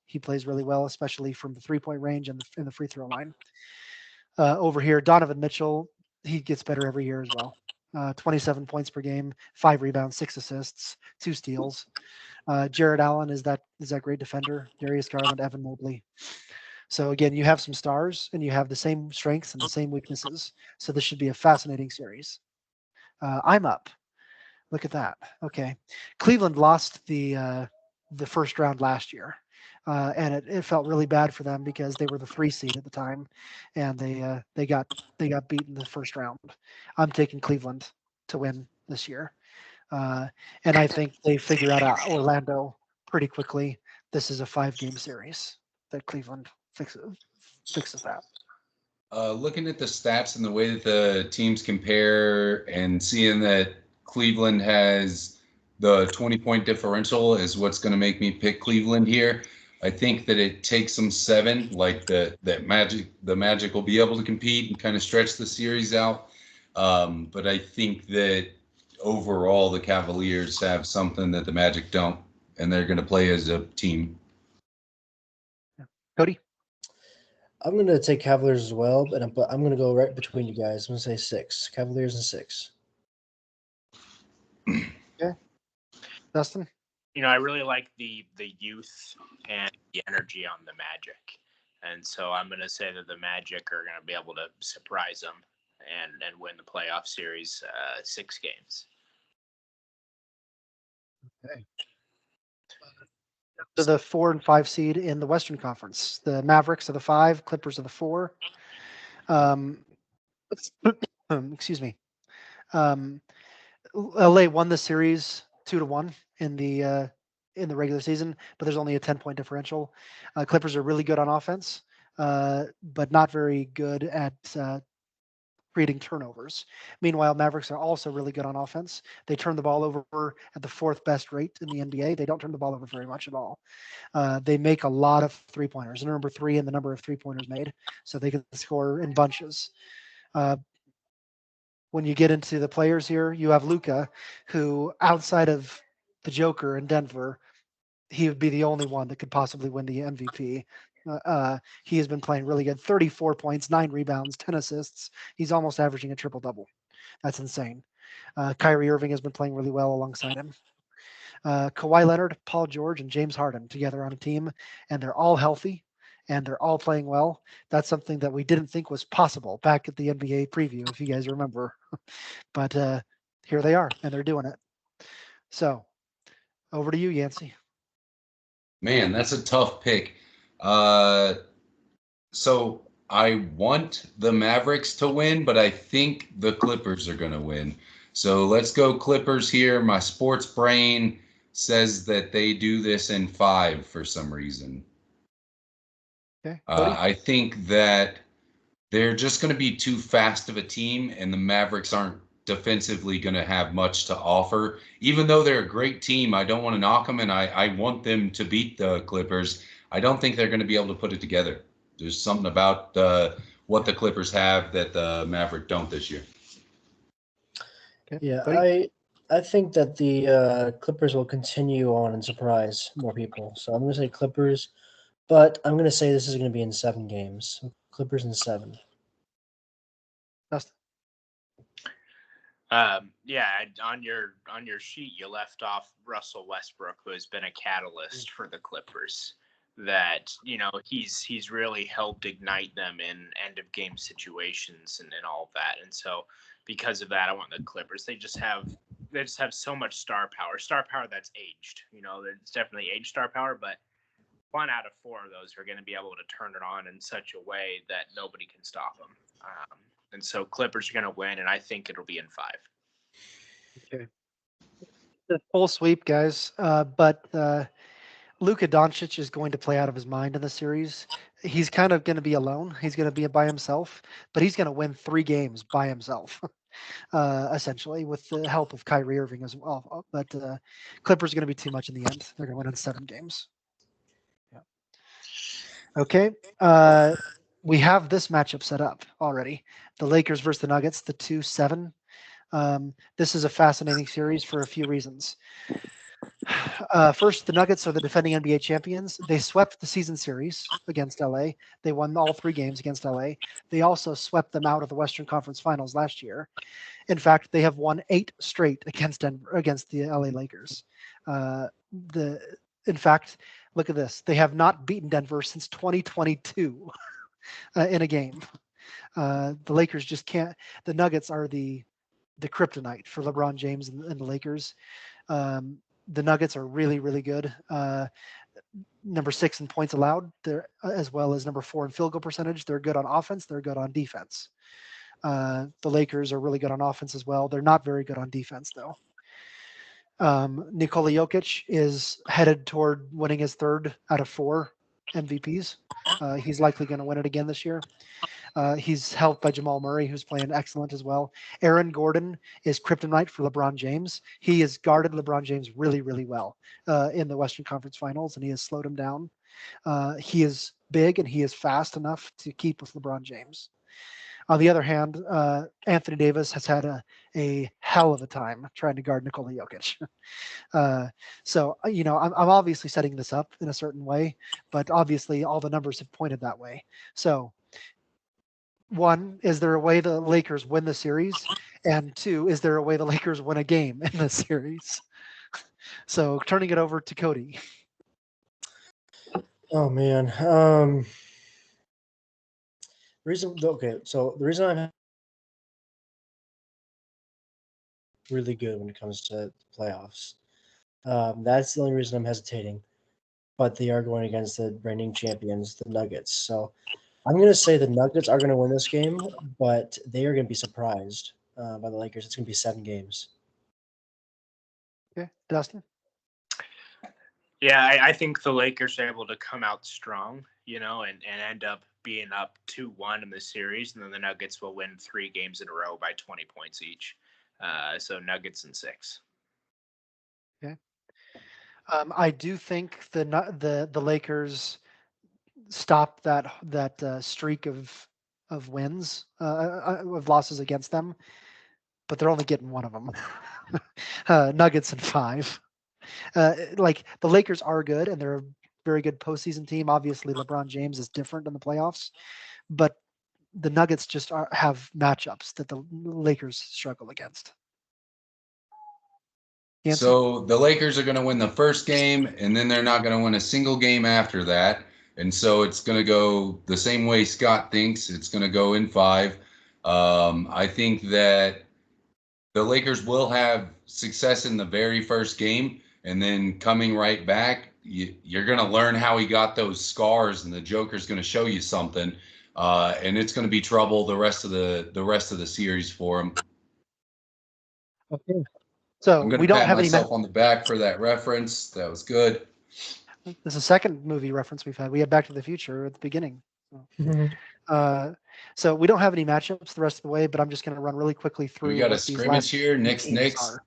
Speaker 1: He plays really well, especially from the 3-point range and the free throw line. Over here, Donovan Mitchell, he gets better every year as well. 27 points per game, 5 rebounds, 6 assists, 2 steals. Jared Allen is that great defender. Darius Garland, Evan Mobley. So again, you have some stars and you have the same strengths and the same weaknesses. So this should be a fascinating series. I'm up. Look at that. Okay, Cleveland lost the first round last year, and it felt really bad for them because they were the 3 seed at the time, and they got beaten in the first round. I'm taking Cleveland to win this year, and I think they figure out Orlando pretty quickly. This is a 5-game series that Cleveland fixes that.
Speaker 3: Looking at the stats and the way that the teams compare and seeing that Cleveland has the 20-point differential is what's going to make me pick Cleveland here. I think that it takes them 7, like the Magic will be able to compete and kind of stretch the series out. But I think that overall the Cavaliers have something that the Magic don't, and they're going to play as a team.
Speaker 1: Cody?
Speaker 4: I'm going to take Cavaliers as well, but I'm going to go right between you guys. I'm going to say 6. Cavaliers and 6.
Speaker 1: Okay. Dustin?
Speaker 2: I really like the youth and the energy on the Magic. And so I'm going to say that the Magic are going to be able to surprise them and win the playoff series 6 games.
Speaker 1: Okay. So the 4 and 5 seed in the Western Conference. The Mavericks are the 5, Clippers are the 4. Excuse me. LA won the series 2-1 in the regular season, but there's only a 10-point differential. Clippers are really good on offense, but not very good at creating turnovers. Meanwhile, Mavericks are also really good on offense. They turn the ball over at the 4th best rate in the NBA. They don't turn the ball over very much at all. They make a lot of 3-pointers. They're number 3 in the number of 3-pointers made, so they can score in bunches. When you get into the players here, you have Luka, who outside of the Joker in Denver, he would be the only one that could possibly win the MVP. He has been playing really good. 34 points, 9 rebounds, 10 assists. He's almost averaging a triple-double. That's insane. Kyrie Irving has been playing really well alongside him. Kawhi Leonard, Paul George, and James Harden together on a team, and they're all healthy, and they're all playing well. That's something that we didn't think was possible back at the NBA preview, if you guys remember. But here they are, and they're doing it. So, over to you, Yancey.
Speaker 3: Man, that's a tough pick. So I want the Mavericks to win, but I think the Clippers are going to win. So let's go Clippers here. My sports brain says that they do this in 5 for some reason.
Speaker 1: Okay.
Speaker 3: I think that they're just going to be too fast of a team, and the Mavericks aren't defensively going to have much to offer. Even though they're a great team, I don't want to knock them, and I want them to beat the Clippers. I don't think they're going to be able to put it together. There's something about what the Clippers have that the Maverick don't this year.
Speaker 1: Okay.
Speaker 4: Yeah,
Speaker 1: Buddy?
Speaker 4: I think that the Clippers will continue on and surprise more people. So I'm going to say Clippers, but I'm going to say this is going to be in 7 games. So Clippers in 7.
Speaker 1: Dustin?
Speaker 2: Yeah, on your sheet you left off Russell Westbrook, who has been a catalyst for the Clippers. That he's really helped ignite them in end of game situations and all of that. And so because of that, I want the Clippers. They just have so much star power that's aged. It's definitely aged star power, but 1 out of 4 of those are going to be able to turn it on in such a way that nobody can stop them. And so Clippers are going to win, and I think it'll be in 5.
Speaker 1: Okay. The full sweep, guys. But Luka Doncic is going to play out of his mind in the series. He's kind of going to be alone. He's going to be by himself, but he's going to win 3 games by himself, essentially, with the help of Kyrie Irving as well. But Clippers are going to be too much in the end. They're going to win in 7 games. Yeah. Okay. We have this matchup set up already. The Lakers versus the Nuggets, the 2-7. This is a fascinating series for a few reasons. First, the Nuggets are the defending NBA champions. They swept the season series against LA. They won all 3 games against LA. They also swept them out of the Western Conference Finals last year. In fact, they have won 8 straight against the LA Lakers. In fact, look at this. They have not beaten Denver since 2022 in a game. The Lakers just can't. The Nuggets are the kryptonite for LeBron James and the Lakers. The Nuggets are really, really good. Number 6 in points allowed, they're as well as number 4 in field goal percentage. They're good on offense. They're good on defense. The Lakers are really good on offense as well. They're not very good on defense, though. Nikola Jokic is headed toward winning his 3rd out of 4 MVPs. He's likely going to win it again this year. He's helped by Jamal Murray, who's playing excellent as well. Aaron Gordon is kryptonite for LeBron James. He has guarded LeBron James really, really well in the Western Conference Finals, and he has slowed him down. He is big and he is fast enough to keep with LeBron James. On the other hand, Anthony Davis has had a hell of a time trying to guard Nikola Jokic. So, I'm obviously setting this up in a certain way, but obviously all the numbers have pointed that way. So, 1, is there a way the Lakers win the series? And 2, is there a way the Lakers win a game in the series? So, turning it over to Cody.
Speaker 4: Oh man. The reason I'm really good when it comes to playoffs. That's the only reason I'm hesitating. But they are going against the reigning champions, the Nuggets. So I'm going to say the Nuggets are going to win this game, but they are going to be surprised by the Lakers. It's going to be 7 games.
Speaker 1: Okay, Dustin?
Speaker 2: Yeah, I think the Lakers are able to come out strong, and end up being up 2-1 in the series, and then the Nuggets will win 3 games in a row by 20 points each. So Nuggets in 6.
Speaker 1: Okay. I do think the Lakers stop that streak of wins of losses against them, but they're only getting one of them. Nuggets in 5. Like the Lakers are good and they're a very good postseason team. Obviously, LeBron James is different in the playoffs, but the Nuggets just have matchups that the Lakers struggle against. Yancey?
Speaker 3: So the Lakers are going to win the first game, and then they're not going to win a single game after that. And so it's going to go the same way Scott thinks. It's going to go in 5. I think that the Lakers will have success in the very first game, and then coming right back, you're going to learn how he got those scars, and the Joker's going to show you something, and it's going to be trouble the rest of the series for him.
Speaker 1: Okay. So
Speaker 3: I'm going
Speaker 1: we
Speaker 3: to
Speaker 1: don't
Speaker 3: pat
Speaker 1: have any.
Speaker 3: myself on the back for that reference. That was good.
Speaker 1: This is a second movie reference we've had. We had Back to the Future at the beginning. So we don't have any matchups the rest of the way, but I'm just going to run really quickly through
Speaker 3: We got a
Speaker 1: what these
Speaker 3: scrimmage
Speaker 1: last
Speaker 3: here.
Speaker 1: teams
Speaker 3: Knicks.
Speaker 1: are.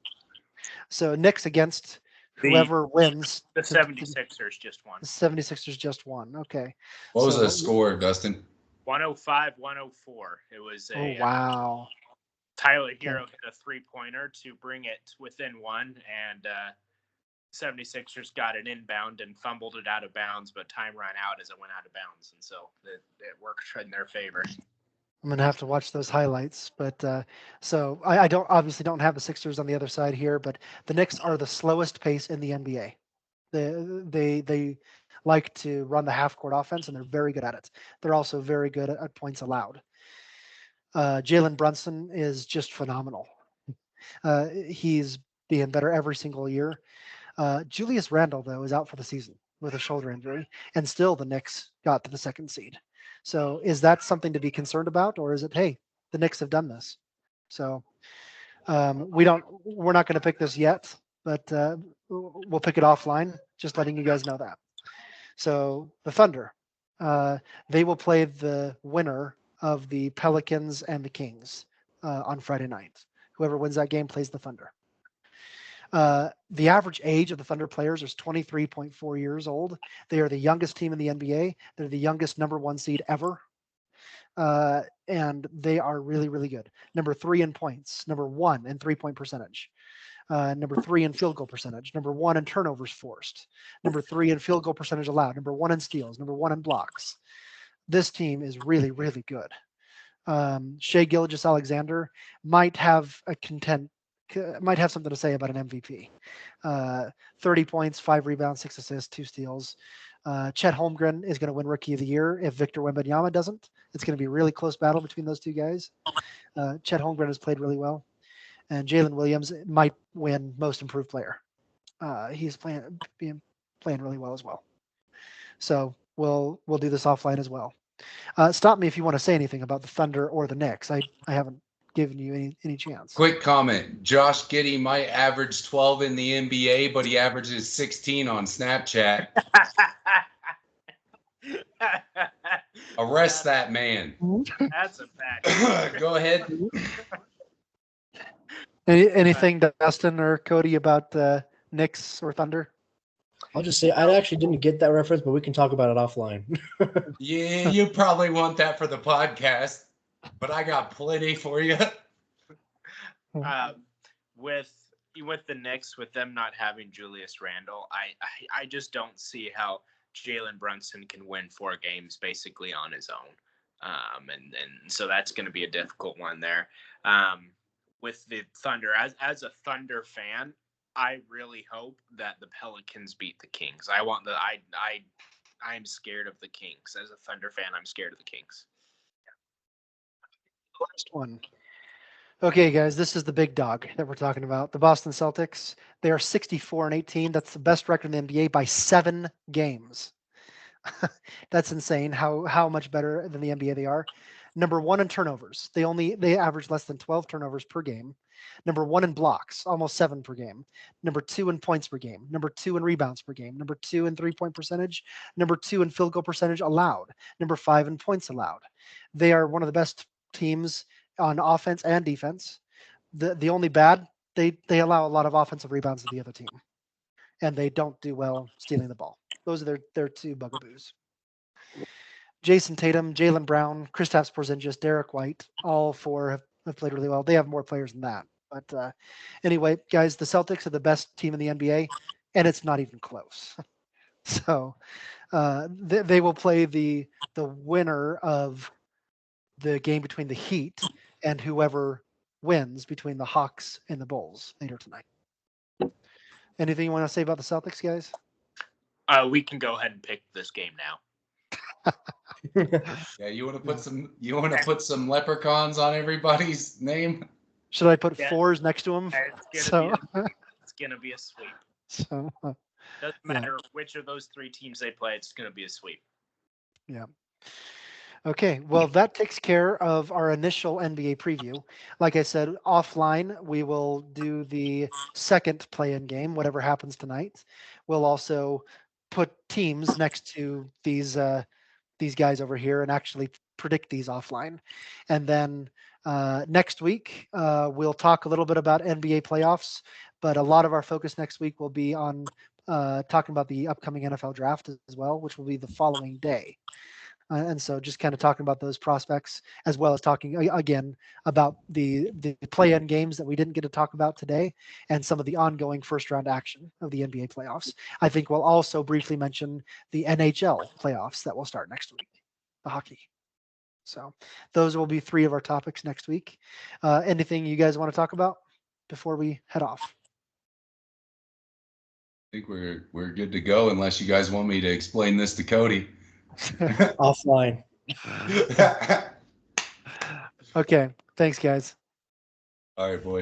Speaker 1: So Knicks against
Speaker 2: The-
Speaker 1: whoever wins.
Speaker 2: The 76ers just won.
Speaker 1: The 76ers just won. Okay.
Speaker 3: What was
Speaker 1: So
Speaker 3: the score, Dustin?
Speaker 2: 105-104. It was
Speaker 1: Oh,
Speaker 2: a
Speaker 1: wow.
Speaker 2: Tyler Hero hit a 3-pointer to bring it within one, and 76ers got it inbound and fumbled it out of bounds, but time ran out as it went out of bounds, and so it worked in their favor.
Speaker 1: I'm gonna have to watch those highlights, but so I don't have the Sixers on the other side here, but the Knicks are the slowest pace in the NBA. They like to run the half court offense, and they're very good at it. They're also very good at points allowed. Jalen Brunson is just phenomenal. He's being better every single year. Julius Randle, though, is out for the season with a shoulder injury, and still the Knicks got to the second seed. So is that something to be concerned about, or is it, hey, the Knicks have done this? So we're not going to pick this yet, but we'll pick it offline, just letting you guys know that. So the Thunder, they will play the winner of the Pelicans and the Kings on Friday night. Whoever wins that game plays the Thunder. The average age of the Thunder players is 23.4 years old. They are the youngest team in the NBA. They're the youngest #1 seed ever. And they are really, really good. Number 3 in points, number 1 in 3-point percentage, number 3 in field goal percentage, number 1 in turnovers forced, number 3 in field goal percentage allowed, number 1 in steals, number 1 in blocks. This team is really, really good. Shai Gilgeous-Alexander might have something to say about an MVP. 30 points, 5 rebounds, 6 assists, 2 steals. Chet Holmgren is going to win Rookie of the Year if Victor Wembanyama doesn't. It's going to be a really close battle between those two guys. Chet Holmgren has played really well. And Jalen Williams might win Most Improved Player. He's playing really well as well. So we'll do this offline as well. Stop me if you want to say anything about the Thunder or the Knicks. I haven't given you any chance.
Speaker 3: Quick comment. Josh Giddey might average 12 in the NBA, but he averages 16 on Snapchat. Arrest that man.
Speaker 2: That's a fact.
Speaker 3: Go ahead.
Speaker 1: Anything, Dustin or Cody, about Knicks or Thunder?
Speaker 4: I'll just say I actually didn't get that reference, but we can talk about it offline.
Speaker 3: Yeah, you probably want that for the podcast, but I got plenty for you.
Speaker 2: With the Knicks, with them not having Julius Randle, I just don't see how Jalen Brunson can win 4 games basically on his own. And so that's going to be a difficult one there. With the Thunder, as a Thunder fan, I really hope that the Pelicans beat the Kings. I'm scared of the Kings. As a Thunder fan, I'm scared of the Kings.
Speaker 1: Last one. Okay, guys, this is the big dog that we're talking about. The Boston Celtics. They are 64-18. That's the best record in the NBA by 7 games. That's insane. How much better than the NBA they are. Number 1 in turnovers. They average less than 12 turnovers per game. Number 1 in blocks, almost 7 per game. Number 2 in points per game. Number 2 in rebounds per game. Number 2 in 3-point percentage. Number 2 in field goal percentage allowed. Number 5 in points allowed. They are one of the best teams on offense and defense. The only bad, they allow a lot of offensive rebounds to the other team, and they don't do well stealing the ball. Those are their 2 bugaboos. Jason Tatum, Jaylen Brown, Kristaps Porzingis, Derek White, all 4 have played really well. They have more players than that. But anyway, guys, the Celtics are the best team in the NBA, and it's not even close. So they will play the winner of the game between the Heat and whoever wins between the Hawks and the Bulls later tonight. Anything you want to say about the Celtics, guys?
Speaker 2: We can go ahead and pick this game now.
Speaker 3: Yeah, you want to put some leprechauns on everybody's name?
Speaker 1: Should I put 4s next to them?
Speaker 2: It's gonna be a sweep.
Speaker 1: So
Speaker 2: Doesn't matter which of those 3 teams they play, it's gonna be a sweep.
Speaker 1: Yeah. Okay, well, that takes care of our initial NBA preview. Like I said, offline, we will do the second play-in game, whatever happens tonight. We'll also put teams next to these these guys over here and actually predict these offline. And then next week, we'll talk a little bit about NBA playoffs, but a lot of our focus next week will be on talking about the upcoming NFL draft as well, which will be the following day. And so just kind of talking about those prospects, as well as talking again about the play-in games that we didn't get to talk about today and some of the ongoing first-round action of the NBA playoffs. I think we'll also briefly mention the NHL playoffs that will start next week, the hockey. So those will be 3 of our topics next week. Anything you guys want to talk about before we head off?
Speaker 3: I think we're good to go unless you guys want me to explain this to Cody.
Speaker 4: Offline.
Speaker 1: Okay. Thanks, guys.
Speaker 3: All right, boys.